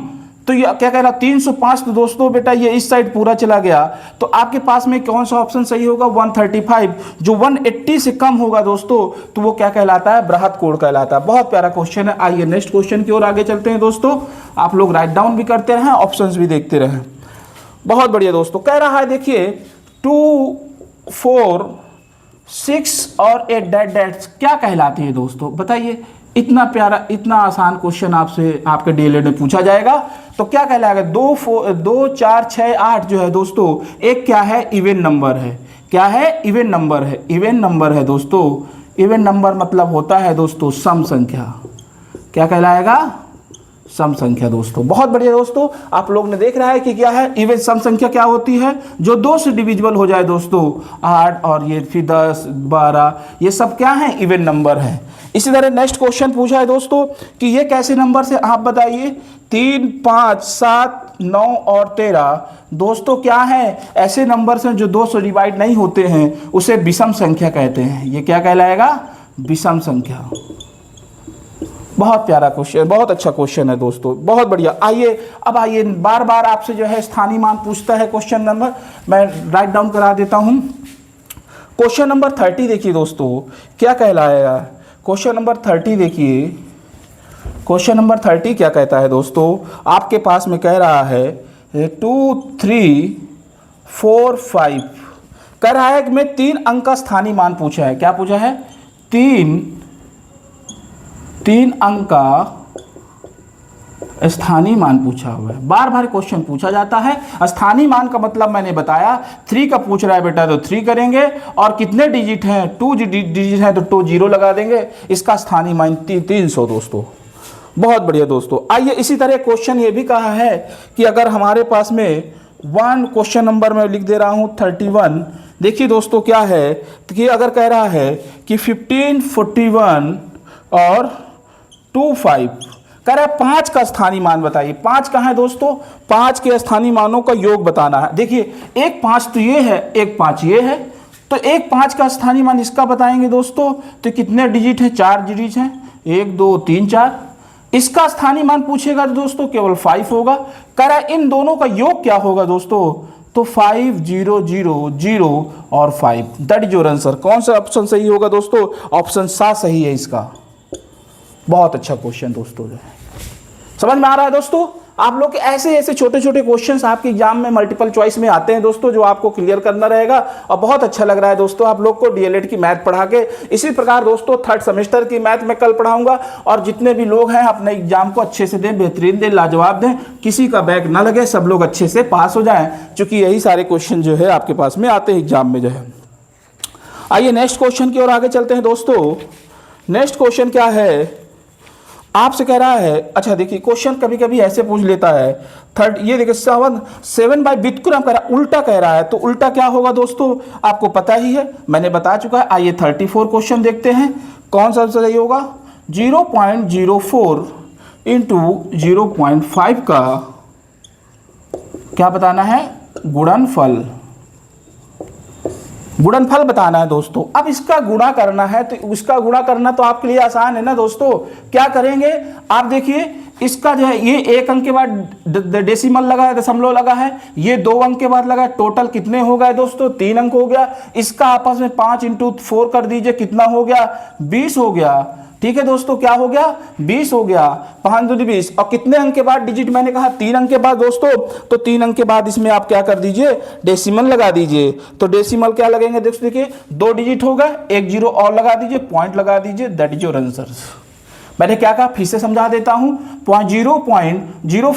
तो ये क्या कह रहा 305, तो दोस्तों बेटा ये इस साइड पूरा चला गया, तो आपके पास में कौन सा ऑप्शन सही होगा 135, जो 180 से कम होगा दोस्तों तो वो क्या कहलाता है बृहत कोण कहलाता है। बहुत प्यारा क्वेश्चन है। आइए नेक्स्ट क्वेश्चन की ओर आगे चलते हैं दोस्तों, आप लोग राइट डाउन भी करते रहें, ऑप्शंस भी देखते रहें। बहुत बढ़िया दोस्तों, कह रहा है देखिए 2, 4, 6 और 8 डैट क्या कहलाती है दोस्तों, बताइए। इतना प्यारा इतना आसान क्वेश्चन आपसे आपके डीएलएड में पूछा जाएगा तो क्या कहलाएगा, 2, 4, 6, 8 जो है दोस्तों एक क्या है इवन नंबर है, क्या है इवन नंबर है, इवन नंबर है दोस्तों। इवन नंबर मतलब होता है दोस्तों सम संख्या, क्या कहलाएगा सम संख्या दोस्तों। बहुत बढ़िया दोस्तों, आप लोग ने देख रहा है कि क्या है इवन सम संख्या क्या होती है, जो 2 से डिविजिबल हो जाए दोस्तों, 8 और ये फिर 10, 12, ये सब क्या है इवन नंबर है। इसी तरह नेक्स्ट क्वेश्चन पूछा है दोस्तों कि ये कैसे नंबर से, आप बताइए 3, 5, 7, 9 और 13 दोस्तों क्या है ऐसे नंबर हैं जो 2 से डिवाइड नहीं होते हैं, उसे विषम संख्या कहते हैं। ये क्या कहलाएगा विषम संख्या। बहुत प्यारा क्वेश्चन, बहुत अच्छा क्वेश्चन है दोस्तों, बहुत बढ़िया। आइए अब आइए, बार बार आपसे जो है स्थानीय मान पूछता है क्वेश्चन नंबर, मैं राइट डाउन करा देता हूं। क्वेश्चन नंबर 30 देखिए दोस्तों क्या कहलाएगा, क्वेश्चन नंबर 30 देखिए, क्वेश्चन नंबर 30 क्या कहता है दोस्तों, आपके पास में कह रहा है 2, 3, 4, 5 कह रहा है कि मैं 3 अंक का स्थानीय मान पूछा है। क्या पूछा है, 3 अंक का स्थानीय मान पूछा हुआ है। बार बार क्वेश्चन पूछा जाता है। स्थानीय मान का मतलब मैंने बताया, 3 का पूछ रहा है बेटा तो 3 करेंगे, और कितने डिजिट हैं 2 डिजिट हैं तो 2 0 लगा देंगे। इसका स्थानीय मान 300 दोस्तों। बहुत बढ़िया दोस्तों। आइए इसी तरह क्वेश्चन ये भी कहा है कि अगर हमारे पास में क्वेश्चन नंबर में लिख दे रहा हूँ 31, देखिए दोस्तों क्या है कि अगर कह रहा है कि 15, 41 और 25 कह रहा है 5 का स्थानीय मान बताइए। 5 कहाँ है दोस्तों, 5 के स्थानीय मानों का योग बताना है। देखिए एक 5 तो ये है, एक 5 ये है, तो एक 5 का स्थानीय मान इसका बताएंगे दोस्तों। तो कितने डिजिट हैं, 4 डिजिट हैं, 1, 2, 3, 4। इसका स्थानीय मान पूछेगा तो दोस्तों केवल 5 होगा। कह रहा है इन दोनों का योग क्या होगा दोस्तों, तो 5, 0, 0, 0 और 5, दैट इज योर आंसर। कौन सा ऑप्शन सही होगा दोस्तों, ऑप्शन 7 सही है इसका। बहुत अच्छा क्वेश्चन दोस्तों, जो है समझ में आ रहा है दोस्तों। आप लोग के ऐसे ऐसे छोटे छोटे क्वेश्चंस आपके एग्जाम में मल्टीपल चॉइस में आते हैं दोस्तों, जो आपको क्लियर करना रहेगा। और बहुत अच्छा लग रहा है दोस्तों आप लोग को डीएलएड की मैथ पढ़ा के। इसी प्रकार दोस्तों 3rd सेमेस्टर की मैथ में कल पढ़ाऊंगा, और जितने भी लोग हैं अपने एग्जाम को अच्छे से दें, बेहतरीन दें, लाजवाब दें, किसी का बैक ना लगे, सब लोग अच्छे से पास हो जाएं, क्योंकि यही सारे क्वेश्चन जो है आपके पास में आते हैं एग्जाम में जो है। आइए नेक्स्ट क्वेश्चन की ओर आगे चलते हैं दोस्तों। नेक्स्ट क्वेश्चन क्या है, आपसे कह रहा है, अच्छा देखिए क्वेश्चन कभी कभी ऐसे पूछ लेता है ये देखिए 7 बाई व्युत्क्रम कह रहा है, उल्टा कह रहा है, तो उल्टा क्या होगा दोस्तों आपको पता ही है, मैंने बता चुका है। आइए 34 क्वेश्चन देखते हैं कौन सा सही होगा। 0.04 इंटू 0.5 का क्या बताना है, गुणनफल बताना है दोस्तों। अब इसका गुणा करना है, तो इसका गुणा करना तो आपके लिए आसान है ना दोस्तों। क्या करेंगे आप देखिए, इसका जो है ये 1 अंक के बाद डेसिमल लगा है, दशमलव लगा है, ये 2 अंक के बाद लगा है, टोटल कितने हो गए दोस्तों? 3 अंक हो गया। इसका आपस में 5 × 4 कर दीजिए, कितना हो गया? 20 हो गया। ठीक है दोस्तों, क्या हो गया? 20 हो गया, 5 दूनी 20। और कितने अंक के बाद डिजिट? मैंने कहा 3 अंक के बाद दोस्तों, तो 3 अंक के बाद इसमें आप क्या कर दीजिए? डेसिमल लगा दीजिए। तो डेसिमल क्या लगेंगे दोस्तों? देखिए 2 डिजिट हो गए, 1 जीरो और लगा दीजिए, पॉइंट लगा दीजिए, दैट इज योर आंसर। मैंने क्या कहा, फिर से समझा देता हूं। 0.04 × 0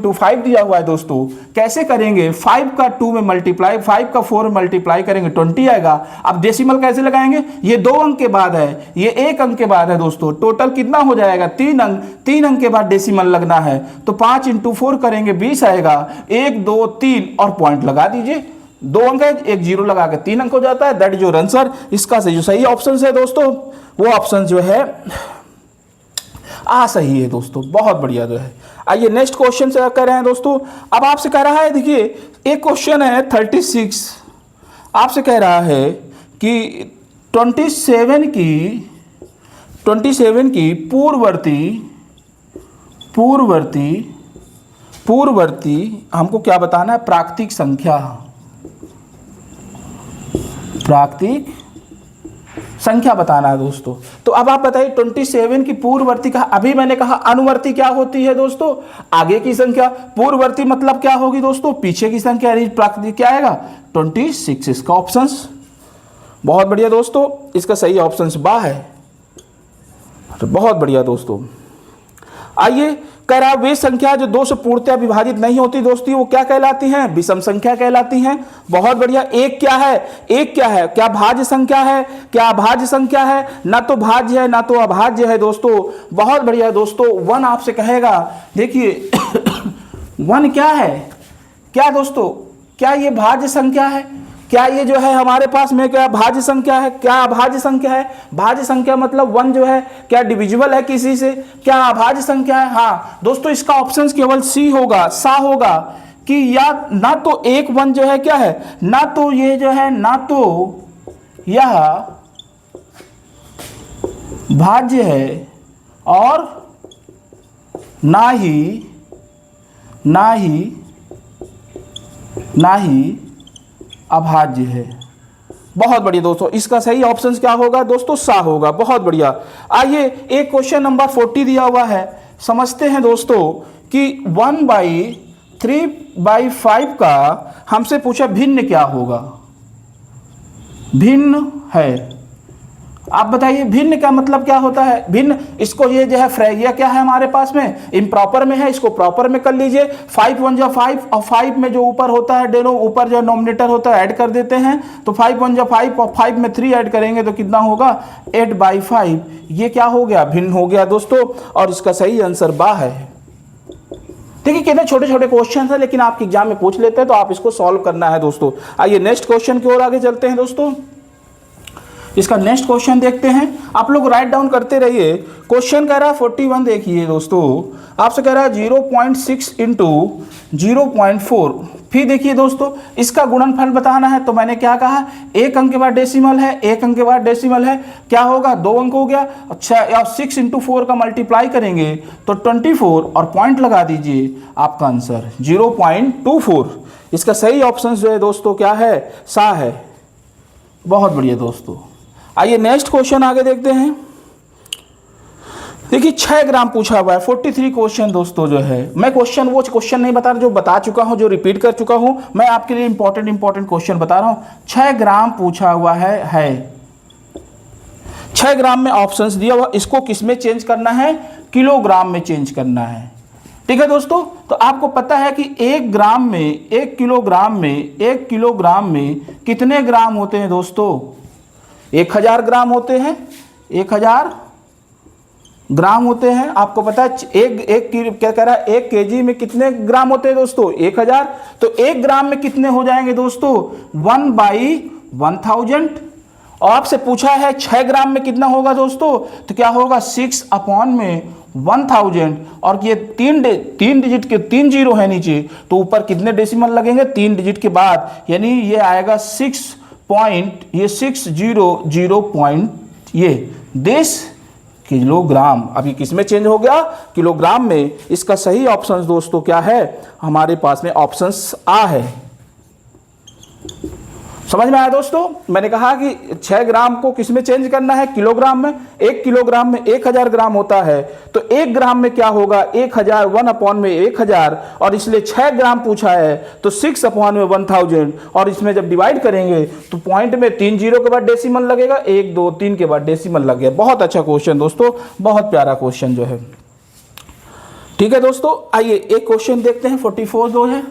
× 5 दिया हुआ है दोस्तों। कैसे करेंगे? 5 का 2 में मल्टीप्लाई, 5 का 4 में मल्टीप्लाई करेंगे, 20 आएगा। अब डेसिमल कैसे लगाएंगे? ये 2 अंक के बाद है, ये 1 अंक के बाद है दोस्तों। टोटल कितना हो जाएगा? 3 अंक। 3 अंक के बाद डेसिमल लगना है, तो 5 × 4 करेंगे, 20 आएगा। 1 2 3 और पॉइंट लगा दीजिए। 2 अंक है, 1 जीरो लगा के 3 अंक हो जाता है, दैट इज योर आंसर। इसका जो सही ऑप्शन है दोस्तों, वो ऑप्शन जो है सही है दोस्तों। बहुत बढ़िया जो है। आइए नेक्स्ट क्वेश्चन से कर रहे हैं दोस्तों। अब आपसे कह रहा है, देखिए एक क्वेश्चन है 36, आपसे कह रहा है कि 27 की पूर्ववर्ती हमको क्या बताना है? प्राकृतिक संख्या बताना है दोस्तों। तो अब आप बताइए 27 की पूर्ववर्ती का, अभी मैंने कहा अनुवर्ती क्या होती है दोस्तों? आगे की संख्या। पूर्ववर्ती मतलब क्या होगी दोस्तों? पीछे की संख्या। प्राकृतिक क्या आएगा? 26, इसका ऑप्शन। बहुत बढ़िया दोस्तों, इसका सही ऑप्शन बा है। तो बहुत बढ़िया दोस्तों। आइए, कह रहा वे संख्या जो 2 से पूर्णतः विभाजित नहीं होती दोस्तों, वो क्या कहलाती हैं? विषम संख्या कहलाती हैं। बहुत बढ़िया। एक क्या है? क्या भाज्य संख्या है? क्या अभाज्य संख्या है? ना तो भाज्य है ना तो अभाज्य है दोस्तों। बहुत बढ़िया दोस्तों। 1 आपसे कहेगा, देखिए 1 क्या है? क्या दोस्तों? क्या ये भाज्य संख्या है? क्या ये जो है हमारे पास में क्या भाज्य संख्या है? क्या अभाज्य संख्या है? भाज्य संख्या मतलब 1 जो है क्या डिविजिबल है किसी से? क्या अभाज्य संख्या है? हाँ दोस्तों, इसका ऑप्शन केवल सी होगा, सा होगा कि या ना तो एक 1 जो है क्या है, ना तो ये जो है, ना तो यह भाज्य है और ना ही अभाज्य है। बहुत बढ़िया दोस्तों, इसका सही ऑप्शन क्या होगा दोस्तों? सा होगा। बहुत बढ़िया। आइए एक क्वेश्चन नंबर 40 दिया हुआ है, समझते हैं दोस्तों कि 1/3/5 का हमसे पूछा भिन्न क्या होगा? भिन्न है, आप बताइए भिन्न का मतलब क्या होता है? भिन्न, इसको ये जो है ये क्या है हमारे पास में? इम्प्रॉपर में है, इसको प्रॉपर में कर लीजिए। 5 1 जा 5 और 5 में जो ऊपर होता है ऊपर जो नॉमिनेटर होता है ऐड कर देते हैं, तो 5 1 जा 5 और 5 में 3 ऐड करेंगे तो कितना होगा? 8/5। ये क्या हो गया? भिन्न हो गया दोस्तों। और इसका सही आंसर बा है। देखिए कितने छोटे छोटे क्वेश्चन है, लेकिन आपके एग्जाम में पूछ लेते हैं, तो आप इसको सॉल्व करना है दोस्तों। आइए नेक्स्ट क्वेश्चन की ओर आगे चलते हैं दोस्तों। इसका नेक्स्ट क्वेश्चन देखते हैं, आप लोग राइट डाउन करते रहिए। क्वेश्चन कह रहा है 41, देखिए दोस्तों, आपसे कह रहा है 0.6 × 0.4। फिर देखिए दोस्तों, इसका गुणनफल बताना है। तो मैंने क्या कहा? 1 अंक के बाद डेसिमल है, 1 अंक के बाद डेसिमल है, क्या होगा? 2 अंक हो गया। अच्छा, आप 6 × 4 का मल्टीप्लाई करेंगे तो 24 और पॉइंट लगा दीजिए, आपका आंसर 0.24। इसका सही ऑप्शन जो है दोस्तों क्या है? सा है। बहुत बढ़िया दोस्तों। आइए नेक्स्ट क्वेश्चन आगे देखते हैं। देखिए 6 ग्राम पूछा हुआ है, 43 क्वेश्चन दोस्तों जो है। मैं क्वेश्चन वो क्वेश्चन नहीं बता रहा जो बता चुका हूं, जो रिपीट कर चुका हूं। मैं आपके लिए इंपॉर्टेंट क्वेश्चन बता रहा हूं। 6 ग्राम पूछा हुआ है। 6 ग्राम में ऑप्शंस दिया हुआ, इसको किस में चेंज करना है? किलोग्राम में चेंज करना है। ठीक है दोस्तों, तो आपको पता है कि 1 किलोग्राम में कितने ग्राम होते हैं दोस्तों? 1000 ग्राम होते हैं। 1000 ग्राम होते हैं। आपको पता है क्या कह रहा है? 1 केजी में कितने ग्राम होते हैं दोस्तों? 1000। तो 1 ग्राम में कितने हो जाएंगे दोस्तों? 1/1000। और आपसे पूछा है 6 ग्राम में कितना होगा दोस्तों? तो क्या होगा? 6/1000। और ये 3 डिजिट के 3 जीरो है नीचे, तो ऊपर कितने डेसिमल लगेंगे? 3 डिजिट के बाद, यानी ये आएगा 6.0 पॉइंट, ये 600 पॉइंट, ये दिस किलोग्राम। अभी किस में चेंज हो गया? किलोग्राम में। इसका सही ऑप्शन दोस्तों क्या है? हमारे पास में ऑप्शंस आ है। समझ में आया दोस्तों? मैंने कहा कि 6 ग्राम को किस में चेंज करना है? किलोग्राम में। 1 किलोग्राम में 1000 ग्राम होता है, तो 1 ग्राम में क्या होगा? 1000, 1 अपॉन में 1000, और इसलिए 6 ग्राम पूछा है तो 6 अपॉन में 1000, और इसमें जब डिवाइड करेंगे तो पॉइंट में 3 जीरो के बाद डेसिमल लगेगा, 1 2 3 के बाद डेसिमल लग गया। बहुत अच्छा क्वेश्चन दोस्तों, बहुत प्यारा क्वेश्चन जो है। ठीक है दोस्तों, आइए एक क्वेश्चन देखते हैं। 44 जो है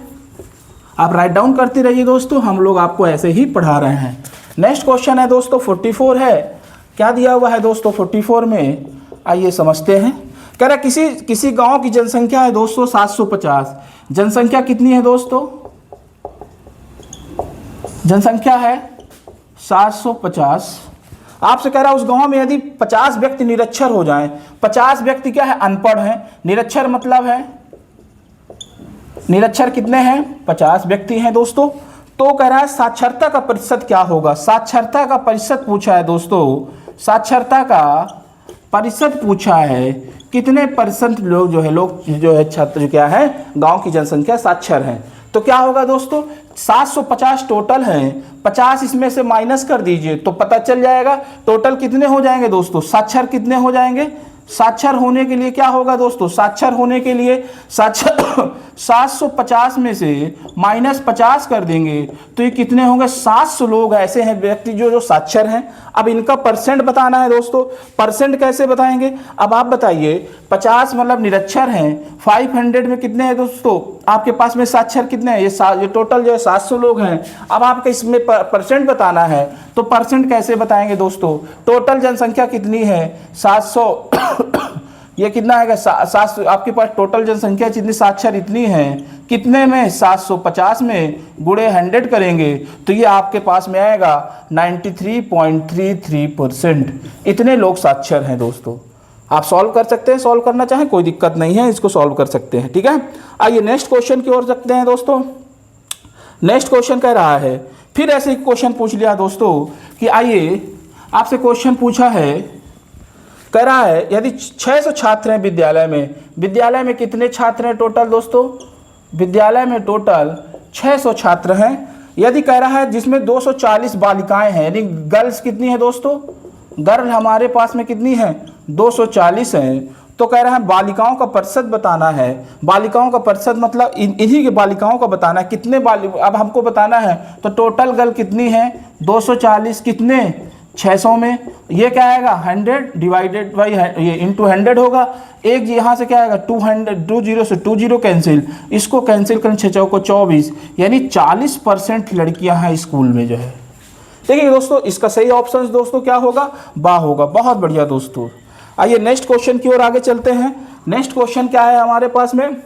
आप राइट डाउन करते रहिए दोस्तों, हम लोग आपको ऐसे ही पढ़ा रहे हैं। नेक्स्ट क्वेश्चन है दोस्तों 44 है। क्या दिया हुआ है दोस्तों 44 में? आइए समझते हैं। कह रहा किसी गांव की जनसंख्या है दोस्तों 750। जनसंख्या कितनी है दोस्तों? जनसंख्या है 750। आपसे कह रहा है उस गांव में यदि 50 व्यक्ति निरक्षर हो जाएं। 50 व्यक्ति क्या है? अनपढ़ हैं। निरक्षर मतलब है, निरक्षर कितने हैं? 50 व्यक्ति हैं दोस्तों। तो कह रहा है साक्षरता का प्रतिशत क्या होगा? साक्षरता का प्रतिशत पूछा है दोस्तों। साक्षरता का प्रतिशत पूछा है, कितने परसेंट लोग जो है छात्र क्या है गांव की जनसंख्या साक्षर हैं। तो क्या होगा दोस्तों? 750 टोटल हैं, 50 इसमें से माइनस कर दीजिए तो पता चल जाएगा टोटल कितने हो जाएंगे दोस्तों। साक्षर कितने हो जाएंगे? साक्षर होने के लिए क्या होगा दोस्तों? साक्षर होने के लिए 750 में से माइनस 50 कर देंगे तो ये कितने होंगे? 700 लोग ऐसे हैं व्यक्ति जो साक्षर हैं। अब इनका परसेंट बताना है दोस्तों। परसेंट कैसे बताएंगे? अब आप बताइए, 50 मतलब निरक्षर हैं, 500 में कितने हैं दोस्तों आपके पास में साक्षर कितने हैं? ये टोटल जो है 700 लोग हैं। अब आपको इसमें परसेंट बताना है तो परसेंट कैसे बताएंगे दोस्तों? टोटल जनसंख्या कितनी है? 700 ये कितना आएगा? 700। आपके पास टोटल जनसंख्या जितनी साक्षर इतनी है, कितने में? 750 में गुणे 100 करेंगे तो ये आपके पास में आएगा 93.33%। इतने लोग साक्षर हैं दोस्तों। आप सॉल्व कर सकते हैं, सॉल्व करना चाहें कोई दिक्कत नहीं है, इसको सॉल्व कर सकते हैं। ठीक है, आइए नेक्स्ट क्वेश्चन की ओर सकते हैं दोस्तों। नेक्स्ट क्वेश्चन कह रहा है, फिर ऐसे ही क्वेश्चन पूछ लिया दोस्तों कि आइए आपसे क्वेश्चन पूछा है, कह रहा है यदि 600 छात्र हैं विद्यालय में कितने छात्र हैं टोटल दोस्तों? विद्यालय में टोटल 600 छात्र हैं। यदि कह रहा है जिसमें 240 बालिकाएं हैं, यानी गर्ल्स कितनी है दोस्तों? गर्ल हमारे पास में कितनी है? 240 हैं। तो कह रहा है बालिकाओं का प्रतिशत बताना है। बालिकाओं का प्रतिशत मतलब इन्हीं के बालिकाओं का बताना है। कितने अब हमको बताना है तो टोटल गर्ल कितनी है? 240 कितने 600 में, ये क्या आएगा 100 डिवाइडेड बाई ये इंटू 100 होगा। एक यहाँ से क्या आएगा 200, 2 जीरो से 2 जीरो कैंसिल, इसको कैंसिल करें 6 चौको 24, यानी 40% लड़कियां हैं स्कूल में जो है। देखिए दोस्तों इसका सही ऑप्शन दोस्तों क्या होगा? बा होगा। बहुत बढ़िया दोस्तों, आइए नेक्स्ट क्वेश्चन की ओर आगे चलते हैं। नेक्स्ट क्वेश्चन क्या है हमारे पास में?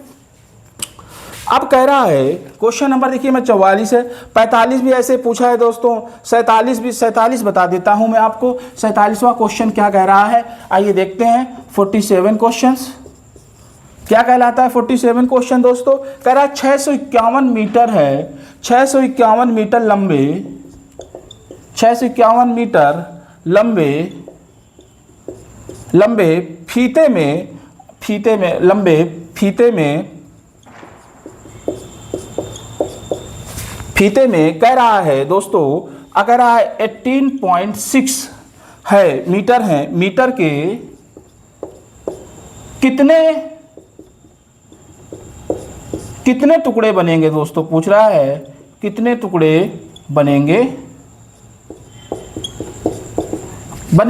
अब कह रहा है क्वेश्चन नंबर देखिए मैं 44 है, 45 भी ऐसे पूछा है दोस्तों, 47 बता देता हूं मैं आपको। 47वां क्वेश्चन क्या कह रहा है आइए देखते हैं। 47 क्वेश्चंस क्या कहलाता है? 47 क्वेश्चन दोस्तों कह रहा है 651 मीटर है, 651 मीटर लंबे, 651 मीटर लंबे फीते में कह रहा है दोस्तों, अगर 18.6 है मीटर है, मीटर के कितने टुकड़े बनेंगे दोस्तों? पूछ रहा है कितने टुकड़े बनेंगे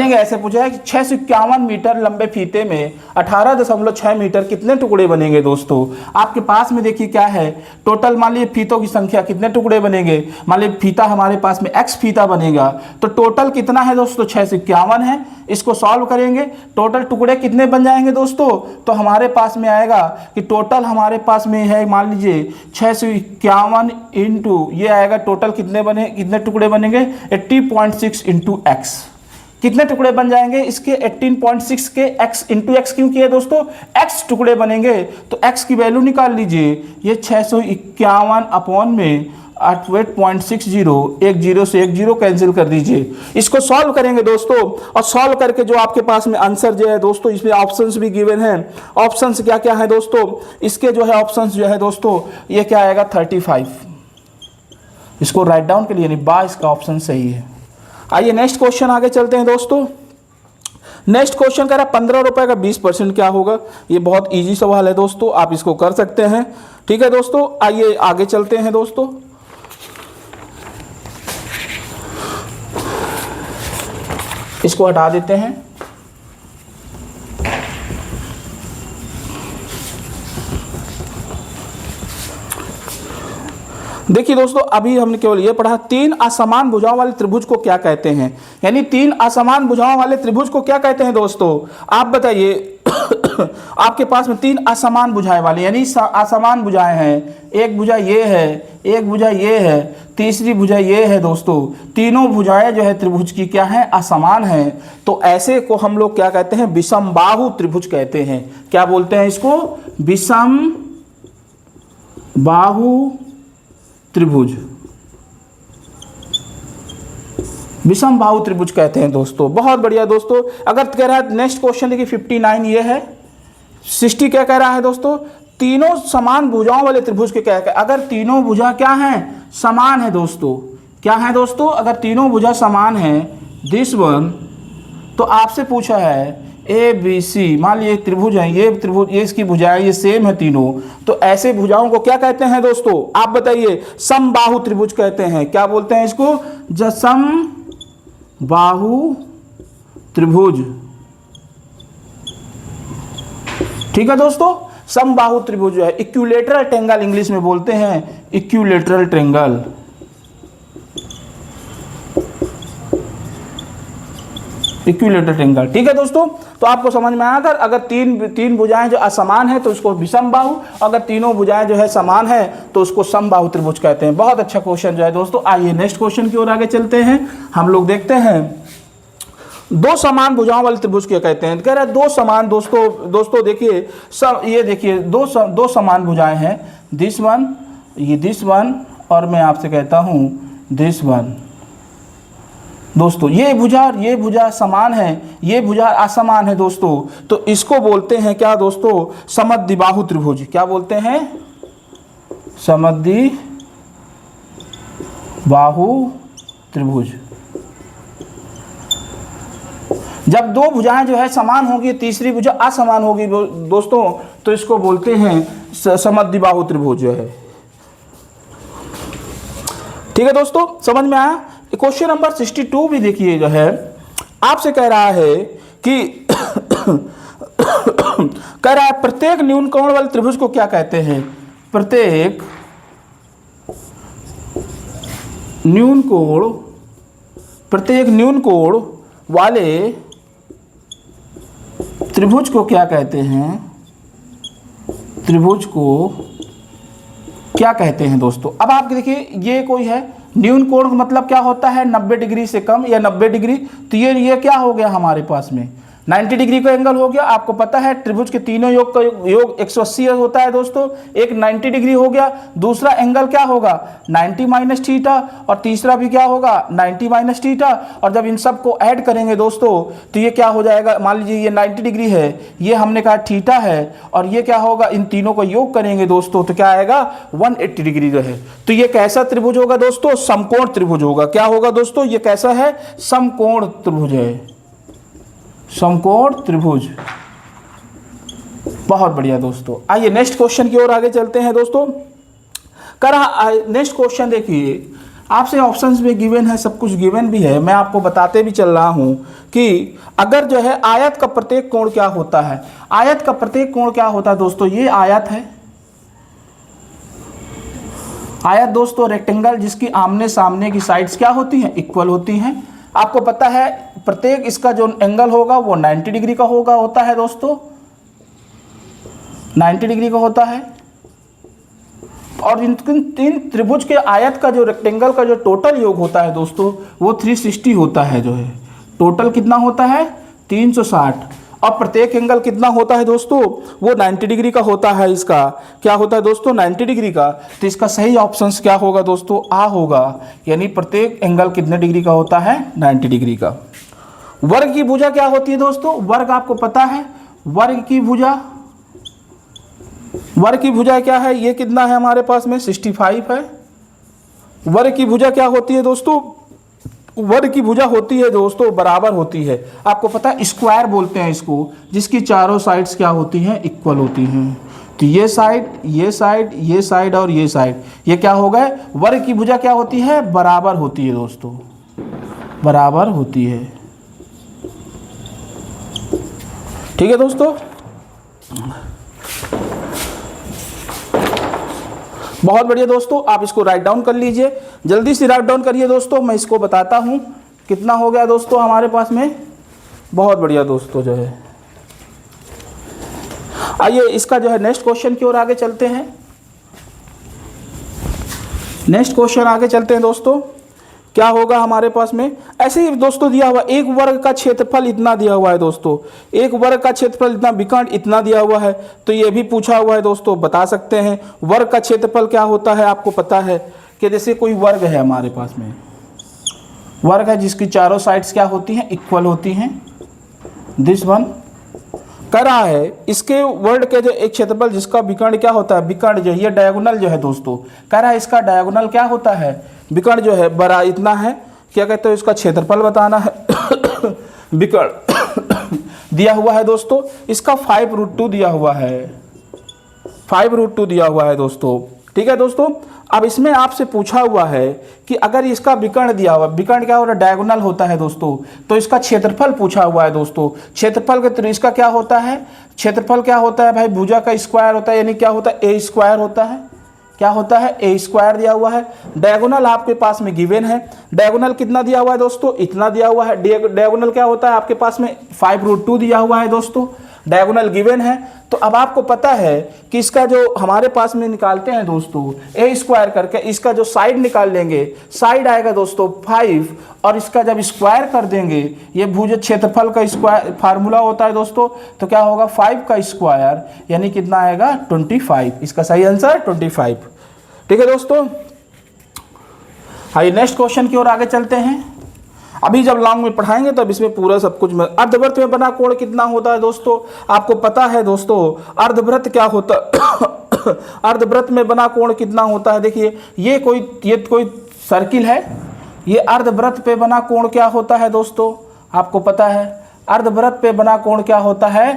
ऐसे पूछा है कि 651 मीटर लंबे फीते में 18.6 मीटर कितने टुकड़े बनेंगे दोस्तों? आपके पास में देखिए क्या है टोटल, मान लीजिए फीतों की संख्या, कितने टुकड़े बनेंगे? मान लीजिए फीता हमारे पास में x फीता बनेगा तो टोटल कितना है दोस्तों? 651 है। इसको सॉल्व करेंगे टोटल टुकड़े कितने बन जाएंगे दोस्तों? तो हमारे पास में आएगा कि टोटल हमारे पास में है, मान लीजिए 651 इंटू ये आएगा टोटल कितने टुकड़े बनेंगे? 80.6 इंटू एक्स। कितने टुकड़े बन जाएंगे इसके? 18.6 के x इंटू एक्स क्यों किए दोस्तों? x टुकड़े बनेंगे तो x की वैल्यू निकाल लीजिए। ये 651 अपॉन में 8.60, एक जीरो से एक जीरो कैंसिल कर दीजिए। इसको सॉल्व करेंगे दोस्तों, और सॉल्व करके जो आपके पास में आंसर जो है दोस्तों, इसमें ऑप्शंस भी गिवन हैं। ऑप्शंस क्या क्या है दोस्तों, इसके जो है ऑप्शंस जो है दोस्तों, ये क्या आएगा 35। इसको राइट डाउन के लिए नहीं, बा इसका ऑप्शन सही है। आइए नेक्स्ट क्वेश्चन आगे चलते हैं दोस्तों। नेक्स्ट क्वेश्चन कह रहा है 15 रुपए का 20% क्या होगा। ये बहुत इजी सवाल है दोस्तों, आप इसको कर सकते हैं। ठीक है दोस्तों, आइए आगे चलते हैं दोस्तों। इसको हटा देते हैं। देखिए दोस्तों, अभी हमने केवल ये पढ़ा, तीन असमान भुजाओं वाले त्रिभुज को क्या कहते हैं। यानी तीन असमान भुजाओं वाले त्रिभुज को क्या कहते हैं दोस्तों, आप बताइए। आपके पास में तीन असमान भुजाएं वाले, यानी असमान भुजाएं हैं। एक भुजा ये है, एक भुजा ये है, तीसरी भुजा ये है दोस्तों। तीनों भुजाएं जो है त्रिभुज की क्या है, असमान है। तो ऐसे को हम लोग क्या कहते हैं, विषम बाहु त्रिभुज कहते हैं। क्या बोलते हैं इसको, विषम बाहु त्रिभुज, विषम बाहु त्रिभुज कहते हैं दोस्तों। बहुत बढ़िया दोस्तों। अगर कह रहा है नेक्स्ट क्वेश्चन देखिए 59 ये है। 60 क्या कह रहा है दोस्तों, तीनों समान भुजाओं वाले त्रिभुज के क्या है। अगर तीनों भुजा क्या हैं, समान है दोस्तों, क्या है दोस्तों, अगर तीनों भुजा समान है, दिस वन, तो आपसे पूछा है ए बी सी, मान लीजिए त्रिभुज है, ये त्रिभुज, ये इसकी भुजाएं ये सेम है तीनों, तो ऐसे भुजाओं को क्या कहते हैं दोस्तों, आप बताइए। समबाहु त्रिभुज कहते हैं। क्या बोलते हैं इसको, जसम बाहु त्रिभुज। ठीक है दोस्तों, समबाहु त्रिभुज जो है, इक्विलेटरल ट्रायंगल इंग्लिश में बोलते हैं, इक्विलेटरल ट्रायंगल। Equilateral triangle. ठीक है दोस्तों, तो आपको समझ में आया। अगर तीन भुजाएं जो असमान है तो उसको विषम बाहु, अगर तीनों भुजाएं जो है समान है तो उसको समबाहु त्रिभुज कहते हैं। बहुत अच्छा क्वेश्चन जो है दोस्तों। आइए नेक्स्ट क्वेश्चन की ओर आगे चलते हैं। हम लोग देखते हैं दो समान भुजाओं वाले त्रिभुज क्या कहते हैं। कह रहा है दो समान, दोस्तों देखिए सब, ये देखिए दो समान भुजाएं हैं, दिस वन, ये दिस वन, और मैं आपसे कहता हूं दिस वन। दोस्तों ये भुजा और ये भुजा समान है, ये भुजा असमान है दोस्तों, तो इसको बोलते हैं क्या दोस्तों, समद्विबाहु त्रिभुज। क्या बोलते हैं, समद्विबाहु त्रिभुज। जब दो भुजाएं जो है समान होगी, तीसरी भुजा असमान होगी दोस्तों, तो इसको बोलते हैं समद्विबाहु त्रिभुज जो है। ठीक है दोस्तों, समझ में आया। क्वेश्चन नंबर 62 भी देखिए जो है, आपसे कह रहा है कि कह रहा है प्रत्येक न्यून कोण वाले त्रिभुज को क्या कहते हैं। प्रत्येक न्यून कोण वाले त्रिभुज को क्या कहते हैं, त्रिभुज को क्या कहते हैं दोस्तों। अब आप देखिए, ये कोई है न्यून कोण का मतलब क्या होता है, 90 डिग्री से कम या 90 डिग्री। तो ये क्या हो गया हमारे पास में 90 डिग्री का एंगल हो गया। आपको पता है त्रिभुज के तीनों योग का योग 180 होता है दोस्तों। एक 90 डिग्री हो गया, दूसरा एंगल क्या होगा 90 माइनस थीटा, और तीसरा भी क्या होगा 90 माइनस थीटा। और जब इन सब को ऐड करेंगे दोस्तों तो ये क्या हो जाएगा, मान लीजिए ये 90 डिग्री है, ये हमने कहा थीटा है, और ये क्या होगा, इन तीनों को योग करेंगे दोस्तों तो क्या आएगा 180 डिग्री जो है। तो ये कैसा त्रिभुज होगा दोस्तों, समकोण त्रिभुज होगा। क्या होगा दोस्तों, ये कैसा है, समकोण त्रिभुज है, समकोण त्रिभुज। बहुत बढ़िया दोस्तों। आइए नेक्स्ट क्वेश्चन की ओर आगे चलते हैं दोस्तों। नेक्स्ट क्वेश्चन देखिए, आपसे ऑप्शंस भी गिवन है, सब कुछ गिवन भी है, मैं आपको बताते भी चल रहा हूं कि अगर जो है आयत का प्रत्येक कोण क्या होता है। आयत का प्रत्येक कोण क्या होता है दोस्तों, ये आयत है। आयत दोस्तों रेक्टेंगल जिसकी आमने सामने की साइड्स क्या होती हैं, इक्वल होती हैं। आपको पता है प्रत्येक इसका जो एंगल होगा वो 90 डिग्री का होता है दोस्तों, 90 डिग्री का होता है। और इन तीन त्रिभुज के आयत का जो रेक्टेंगल का जो टोटल योग होता है दोस्तों वो 360 होता है। जो है टोटल कितना होता है 360, और प्रत्येक एंगल कितना होता है दोस्तों, वो 90 डिग्री का होता है। इसका क्या होता है दोस्तों, 90 डिग्री का। तो इसका सही ऑप्शन क्या होगा दोस्तों, आ होगा, यानी प्रत्येक एंगल कितने डिग्री का होता है, 90 डिग्री का। वर्ग की भुजा क्या होती है दोस्तों, वर्ग आपको पता है, वर्ग की भुजा क्या है, ये कितना है हमारे पास में 65 है। वर्ग की भुजा क्या होती है दोस्तों, वर्ग की भुजा होती है दोस्तों बराबर होती है। आपको पता है स्क्वायर बोलते हैं इसको, जिसकी चारों साइड्स क्या होती हैं, इक्वल होती हैं। तो ये साइड, ये साइड, ये साइड और ये साइड, ये क्या हो गए, वर्ग की भुजा क्या होती है, बराबर होती है दोस्तों, बराबर होती है। ठीक है दोस्तों, बहुत बढ़िया दोस्तों, आप इसको राइट डाउन कर लीजिए, जल्दी से राइट डाउन करिए दोस्तों, मैं इसको बताता हूं कितना हो गया दोस्तों हमारे पास में। बहुत बढ़िया दोस्तों जो है, आइए इसका जो है नेक्स्ट क्वेश्चन की ओर आगे चलते हैं। नेक्स्ट क्वेश्चन आगे चलते हैं दोस्तों, क्या होगा हमारे पास में, ऐसे ही दोस्तों दिया हुआ एक वर्ग का क्षेत्रफल इतना दिया हुआ है दोस्तों, एक वर्ग का क्षेत्रफल इतना, विकर्ण इतना दिया हुआ है। तो ये भी पूछा हुआ है दोस्तों, बता सकते हैं वर्ग का क्षेत्रफल क्या होता है। आपको पता है कि जैसे कोई वर्ग है हमारे पास में, वर्ग है जिसकी चारों साइड्स क्या होती हैं, इक्वल होती हैं। दिस वन कह रहा है इसके वर्ग के जो एक क्षेत्रफल जिसका विकर्ण क्या होता है, विकर्ण जो ये डायगोनल जो है दोस्तों, कह रहा है इसका डायगोनल क्या होता है, विकर्ण जो है बड़ा इतना है, क्या कहते हैं इसका क्षेत्रफल बताना है। विकर्ण दिया हुआ है दोस्तों, इसका 5√2 दिया हुआ है, 5√2 दिया हुआ है दोस्तों। ठीक है दोस्तों, अब इसमें आपसे पूछा हुआ है कि अगर इसका विकर्ण दिया हुआ, विकर्ण क्या होता है, डायगोनल होता है दोस्तों, तो इसका क्षेत्रफल पूछा हुआ है दोस्तों। क्षेत्रफल के तो इसका क्या होता है, क्षेत्रफल क्या होता है भाई, भुजा का स्क्वायर होता है, यानी क्या होता है, ए स्क्वायर होता है। क्या होता है, ए स्क्वायर दिया हुआ है। डायगोनल आपके पास में गिवन है, डायगोनल कितना दिया हुआ है दोस्तों, इतना दिया हुआ है। डायगोनल क्या होता है आपके पास में, 5√2 दिया हुआ है दोस्तों, डायगोनल गिवन है। तो अब आपको पता है कि इसका जो हमारे पास में निकालते हैं दोस्तों, ए स्क्वायर करके इसका जो साइड निकाल लेंगे, साइड आएगा दोस्तों 5, और इसका जब स्क्वायर कर देंगे, ये भुज क्षेत्रफल का स्क्वायर फार्मूला होता है दोस्तों, तो क्या होगा 5 का स्क्वायर यानी कितना आएगा 25। इसका सही आंसर 25। ठीक है दोस्तों, आइए नेक्स्ट क्वेश्चन की ओर आगे चलते हैं। अभी जब लॉन्ग में पढ़ाएंगे तब इसमें पूरा सब कुछ में। अर्धवृत्त में बना कोण कितना होता है दोस्तों, आपको पता है दोस्तों अर्धवृत्त क्या होता है। अर्धवृत्त में बना कोण कितना होता है, देखिए ये कोई सर्किल है, ये अर्धवृत्त पे बना कोण क्या होता है दोस्तों, आपको पता है अर्धवृत्त पे बना कोण क्या होता है,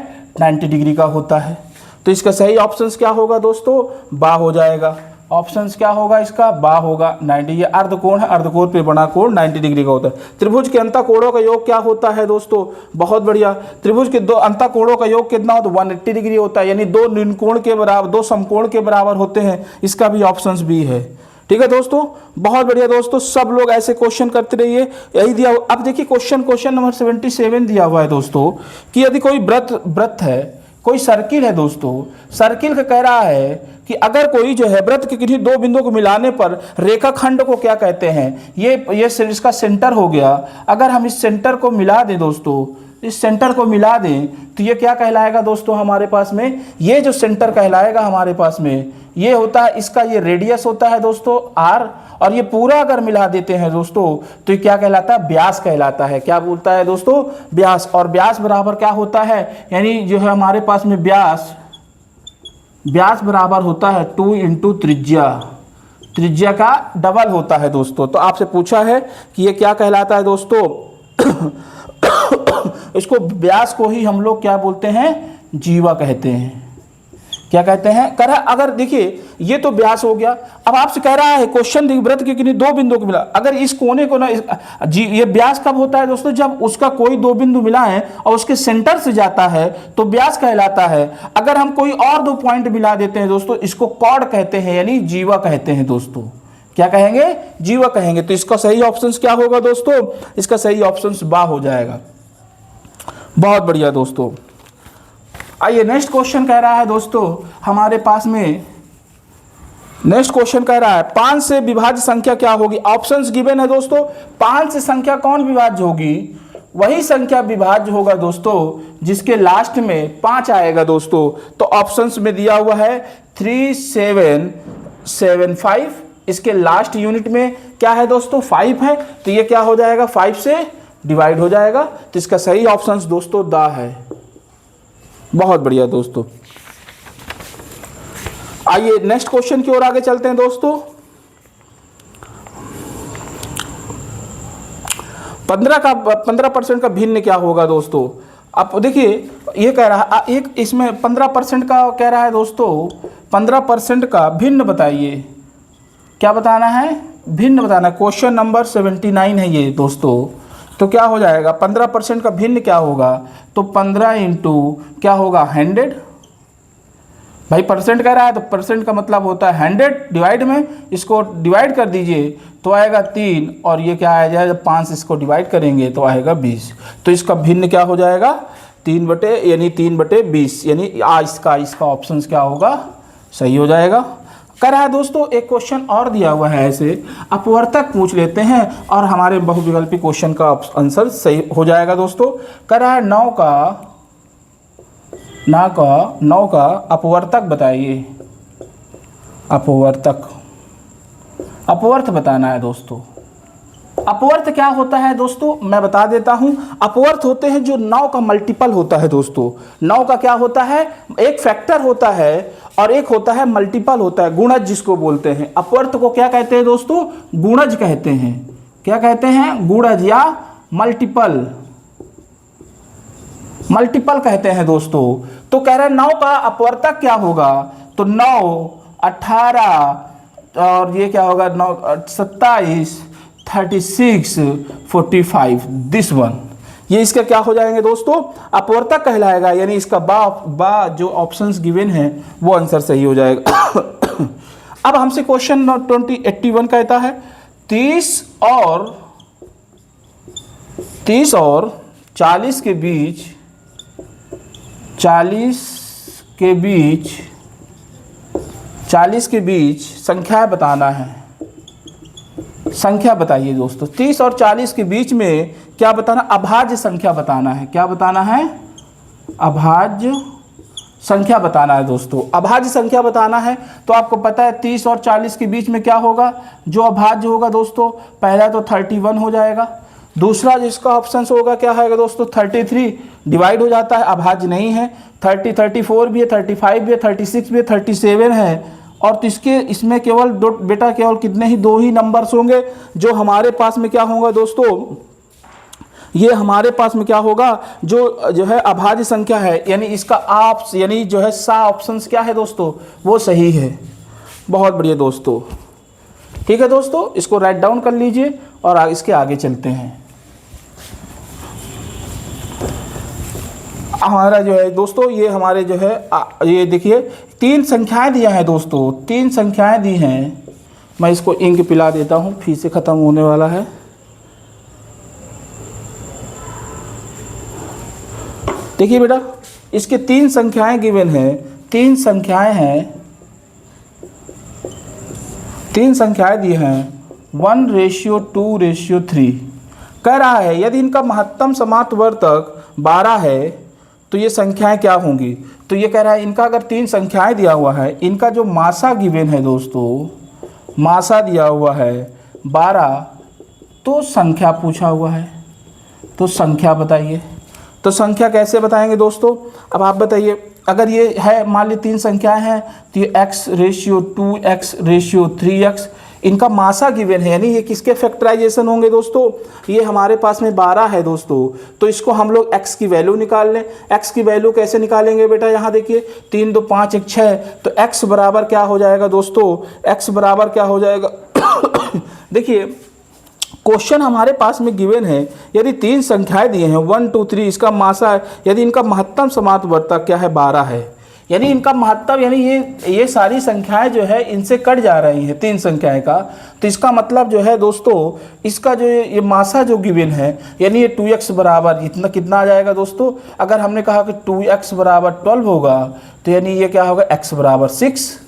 90 डिग्री का होता है। तो इसका सही ऑप्शन क्या होगा दोस्तों, बा हो जाएगा। ऑप्शंस क्या होगा इसका, बा होगा। 90 ये अर्धकोण है, अर्धकोण पे बना कोण 90 डिग्री का होता है। त्रिभुज के अंतःकोणों का योग क्या होता है दोस्तों, बहुत बढ़िया। त्रिभुज के दो अंतःकोणों का योग कितना होता है, 180 डिग्री होता है, यानी दो निम्नकोण के बराबर, दो समकोण के बराबर होते हैं। इसका भी ऑप्शंस बी है। ठीक है दोस्तों, बहुत बढ़िया दोस्तों, सब लोग ऐसे क्वेश्चन करते रहिए, यही दिया। अब देखिए क्वेश्चन नंबर 77 दिया हुआ है दोस्तों, कि यदि कोई वृत्त है, कोई सर्किल है दोस्तों, सर्किल का कह रहा है कि अगर कोई जो है वृत्त के किसी दो बिंदुओं को मिलाने पर रेखाखंड को क्या कहते हैं, ये इसका सेंटर हो गया। अगर हम इस सेंटर को मिला दें दोस्तों, इस सेंटर को मिला दें तो ये क्या कहलाएगा दोस्तों हमारे पास में, ये जो सेंटर कहलाएगा हमारे पास में, ये होता है, इसका ये रेडियस होता है दोस्तों आर, और ये पूरा अगर मिला देते हैं दोस्तों तो ये क्या कहलाता है, व्यास कहलाता है। क्या बोलता है दोस्तों, व्यास। और व्यास बराबर क्या होता है, यानी जो है हमारे पास में व्यास बराबर होता है 2 × त्रिज्या, त्रिज्या का डबल होता है दोस्तों। तो आपसे पूछा है कि ये क्या कहलाता है दोस्तों, इसको व्यास को ही हम लोग क्या बोलते हैं, जीवा कहते हैं। क्या कहते हैं, कह रहा अगर देखिए ये तो व्यास हो गया। अब आपसे कह रहा है क्वेश्चन, वृत्त के किन्हीं दो बिंदुओं को मिला, अगर इस कोने को ना ये व्यास कब होता है दोस्तों, जब उसका कोई दो बिंदु मिला है और उसके सेंटर से जाता है तो व्यास कहलाता है। अगर हम कोई और दो पॉइंट मिला देते हैं दोस्तों, इसको कॉर्ड कहते हैं, यानी जीवा कहते हैं दोस्तों। क्या कहेंगे, जीवा कहेंगे। तो इसका सही ऑप्शन क्या होगा दोस्तों, इसका सही ऑप्शन बा हो जाएगा। बहुत बढ़िया दोस्तों, आइए नेक्स्ट क्वेश्चन कह रहा है दोस्तों हमारे पास में, नेक्स्ट क्वेश्चन कह रहा है 5 से विभाज्य संख्या क्या होगी। ऑप्शंस गिवन है दोस्तों, 5 से संख्या कौन विभाज्य होगी, वही संख्या विभाज्य होगा दोस्तों जिसके लास्ट में 5 आएगा दोस्तों। तो ऑप्शंस में दिया हुआ है 3775, इसके लास्ट यूनिट में क्या है दोस्तों 5 है, तो ये क्या हो जाएगा 5 से डिवाइड हो जाएगा। तो इसका सही ऑप्शंस दोस्तों द है। बहुत बढ़िया दोस्तों। आइए नेक्स्ट क्वेश्चन की ओर आगे चलते हैं दोस्तों। 15% का भिन्न क्या होगा दोस्तों। अब देखिए ये कह रहा है एक इसमें 15% का कह रहा है दोस्तों, 15% का भिन्न बताइए। क्या बताना है, भिन्न बताना है। क्वेश्चन नंबर 79 है ये दोस्तों। तो क्या हो जाएगा 15% का भिन्न क्या होगा, तो 15 इंटू क्या होगा 100। भाई परसेंट कह रहा है तो परसेंट का मतलब होता है 100 डिवाइड में, इसको डिवाइड कर दीजिए तो आएगा 3 और ये क्या आ जाएगा 5 इसको डिवाइड करेंगे तो आएगा 20। तो इसका भिन्न क्या हो जाएगा 3/20 यानी इसका ऑप्शन क्या होगा सही हो जाएगा। कह रहा है दोस्तों एक क्वेश्चन और दिया हुआ है, ऐसे अपवर्तक पूछ लेते हैं और हमारे बहुविकल्पी क्वेश्चन का आंसर सही हो जाएगा दोस्तों। कह रहा है 9 का अपवर्तक बताइए। अपवर्त बताना है दोस्तों। अपवर्त क्या होता है दोस्तों मैं बता देता हूं। अपवर्त होते हैं जो 9 का मल्टीपल होता है दोस्तों। 9 का क्या होता है, एक फैक्टर होता है और एक होता है मल्टीपल होता है, गुणज जिसको बोलते हैं। अपवर्त को क्या कहते हैं दोस्तों, गुणज कहते हैं। क्या कहते हैं, गुणज या मल्टीपल कहते हैं दोस्तों। तो कह रहे हैं 9 का अपवर्तक क्या होगा, तो 9, 18 और ये क्या होगा 9, 27, 36, 45 दिस वन, ये इसका क्या हो जाएंगे दोस्तों अपवर्तक कहलाएगा। यानी इसका बा जो ऑप्शंस गिवन है वो आंसर सही हो जाएगा। अब हमसे क्वेश्चन 81 कहता है 30 और 40 के बीच संख्या बताना है। संख्या बताइए दोस्तों। 30 और 40 के बीच में क्या बताना, अभाज्य संख्या बताना है। क्या बताना है, अभाज्य संख्या बताना है दोस्तों। अभाज्य संख्या बताना है तो आपको पता है 30 और 40 के बीच में क्या होगा, जो अभाज्य होगा दोस्तों पहला तो 31 हो जाएगा। दूसरा जिसका ऑप्शन होगा क्या है दोस्तों 33 डिवाइड हो जाता है, अभाज्य नहीं है। 34 भी है, 35 भी है, 36 भी है, 37 है। और तो इसमें केवल केवल कितने ही 2 ही नंबर्स होंगे जो हमारे पास में क्या होगा दोस्तों, ये हमारे पास में क्या होगा जो है अभाज्य संख्या है। यानी इसका यानी जो है सा ऑप्शंस क्या है दोस्तों वो सही है। बहुत बढ़िया दोस्तों, ठीक है दोस्तों, इसको राइट डाउन कर लीजिए और इसके आगे चलते हैं। हमारा जो है दोस्तों ये हमारे जो है ये देखिए 3 संख्याएं दिया है दोस्तों, 3 संख्याएं दी हैं। मैं इसको इंक पिला देता हूँ, फिर से ख़त्म होने वाला है। देखिए बेटा इसके 3 संख्याएं गिवन हैं, 3 संख्याएं हैं, 3 संख्याएं दी हैं 1:2:3। कह रहा है यदि इनका महत्तम समांतवर्तक 12 है तो ये संख्याएं क्या होंगी। तो ये कह रहा है इनका अगर 3 संख्याएं दिया हुआ है, इनका जो मासा गिवन है दोस्तों, मासा दिया हुआ है 12, तो संख्या पूछा हुआ है, तो संख्या बताइए। तो संख्या कैसे बताएंगे दोस्तों, अब आप बताइए। अगर ये है मान ली 3 संख्याएं हैं तो ये x/2, x/3x, इनका मासा गिवन है, यानी ये किसके फैक्टराइजेशन होंगे दोस्तों, ये हमारे पास में 12 है दोस्तों। तो इसको हम लोग x की वैल्यू निकाल लें। x की वैल्यू कैसे निकालेंगे बेटा, यहाँ देखिए 3 2 5 1 6, तो x बराबर क्या हो जाएगा दोस्तों, x बराबर क्या हो जाएगा देखिए क्वेश्चन हमारे पास में गिवन है, यदि 3 संख्याएं दिए हैं 1 2 3, इसका मासा है, यदि इनका महत्तम समांतवर्तक क्या है 12 है, यानी इनका महत्तम यानी ये सारी संख्याएं जो है इनसे कट जा रही हैं 3 संख्याएं का। तो इसका मतलब जो है दोस्तों इसका जो ये मासा जो गिवन है, यानी ये 2x बराबर इतना कितना आ जाएगा दोस्तों। अगर हमने कहा कि 2x बराबर 12 होगा तो यानी ये क्या होगा x बराबर 6,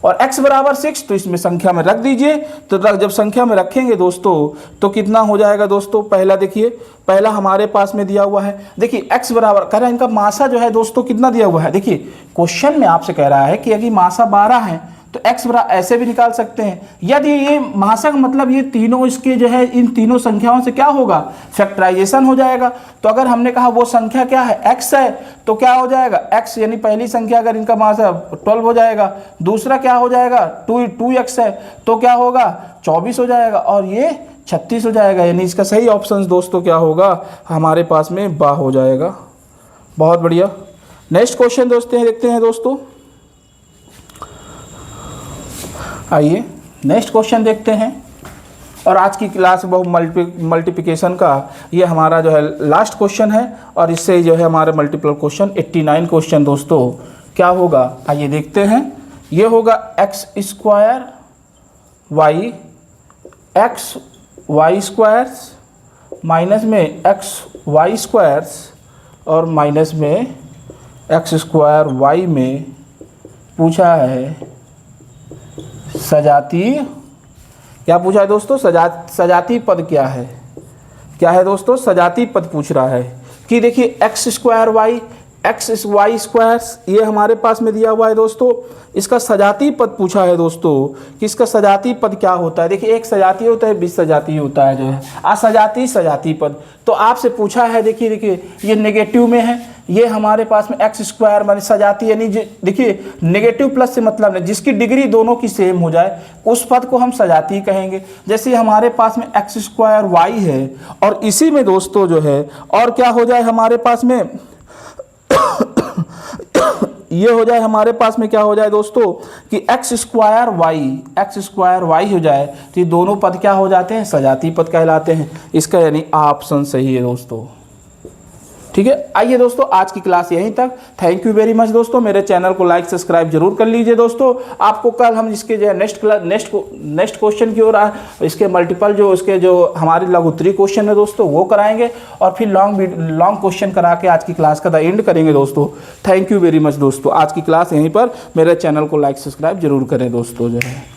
और x बराबर 6, तो इसमें संख्या में रख दीजिए। तो जब संख्या में रखेंगे दोस्तों तो कितना हो जाएगा दोस्तों, पहला देखिए, पहला हमारे पास में दिया हुआ है, देखिए x बराबर कह रहा है, इनका मासा जो है दोस्तों कितना दिया हुआ है, देखिए क्वेश्चन में आपसे कह रहा है कि यदि मासा 12 है तो x बराबर ऐसे भी निकाल सकते हैं। यदि ये मासा का मतलब ये तीनों इसके जो है इन तीनों संख्याओं से क्या होगा, फैक्टराइजेशन हो जाएगा। तो अगर हमने कहा वो संख्या क्या है, x है, तो क्या हो जाएगा x, यानी पहली संख्या अगर इनका मासा 12 हो जाएगा, दूसरा क्या हो जाएगा 2x है तो क्या होगा 24 हो जाएगा, और ये 36 हो जाएगा। यानी इसका सही ऑप्शन दोस्तों क्या होगा, हमारे पास में बा हो जाएगा। बहुत बढ़िया। नेक्स्ट क्वेश्चन दोस्तों देखते हैं दोस्तों, आइए नेक्स्ट क्वेश्चन देखते हैं। और आज की क्लास बहुत मल्टीप्लिकेशन का ये हमारा जो है लास्ट क्वेश्चन है, और इससे जो है हमारे मल्टीपल क्वेश्चन 89 क्वेश्चन दोस्तों क्या होगा, आइए देखते हैं। ये होगा x square y x y squares minus में एक्स वाई स्क्वायर्स और माइनस में एक्स स्क्वायर वाई में पूछा है सजाती, क्या पूछा है दोस्तों, सजाती पद क्या है, क्या है दोस्तों, सजाती पद पूछ रहा है। कि देखिए x square y x y squares ये हमारे पास में दिया हुआ है दोस्तों, इसका सजाती पद पूछा है दोस्तों कि इसका सजाती पद क्या होता है। देखिए एक सजाती होता है, बीस सजाती होता है जो है असजाती सजाती पद। तो आपसे पूछा है, देखिए ये नेगेटिव में है, ये हमारे पास में एक्स स्क्वायर माने सजाती, यानी देखिए नेगेटिव प्लस से मतलब नहीं, जिसकी डिग्री दोनों की सेम हो जाए उस पद को हम सजाती कहेंगे। जैसे हमारे पास में एक्स स्क्वायर वाई है और इसी में दोस्तों जो है और क्या हो जाए हमारे पास में ये हो जाए हमारे पास में क्या हो जाए दोस्तों कि एक्स स्क्वायर वाई हो जाए, तो ये दोनों पद क्या हो जाते हैं, सजाती पद कहलाते हैं। इसका यानी ऑप्शन सही है दोस्तों। ठीक है, आइए दोस्तों आज की क्लास यहीं तक। थैंक यू वेरी मच दोस्तों। मेरे चैनल को लाइक सब्सक्राइब जरूर कर लीजिए दोस्तों। आपको कल हम इसके जो है नेक्स्ट क्वेश्चन की ओर इसके मल्टीपल जो इसके जो हमारे लघुत्तरी क्वेश्चन है दोस्तों वो कराएंगे, और फिर लॉन्ग क्वेश्चन करा के आज की क्लास का द एंड करेंगे दोस्तों। थैंक यू वेरी मच दोस्तों। आज की क्लास यहीं पर, मेरे चैनल को लाइक सब्सक्राइब जरूर करें दोस्तों जो है।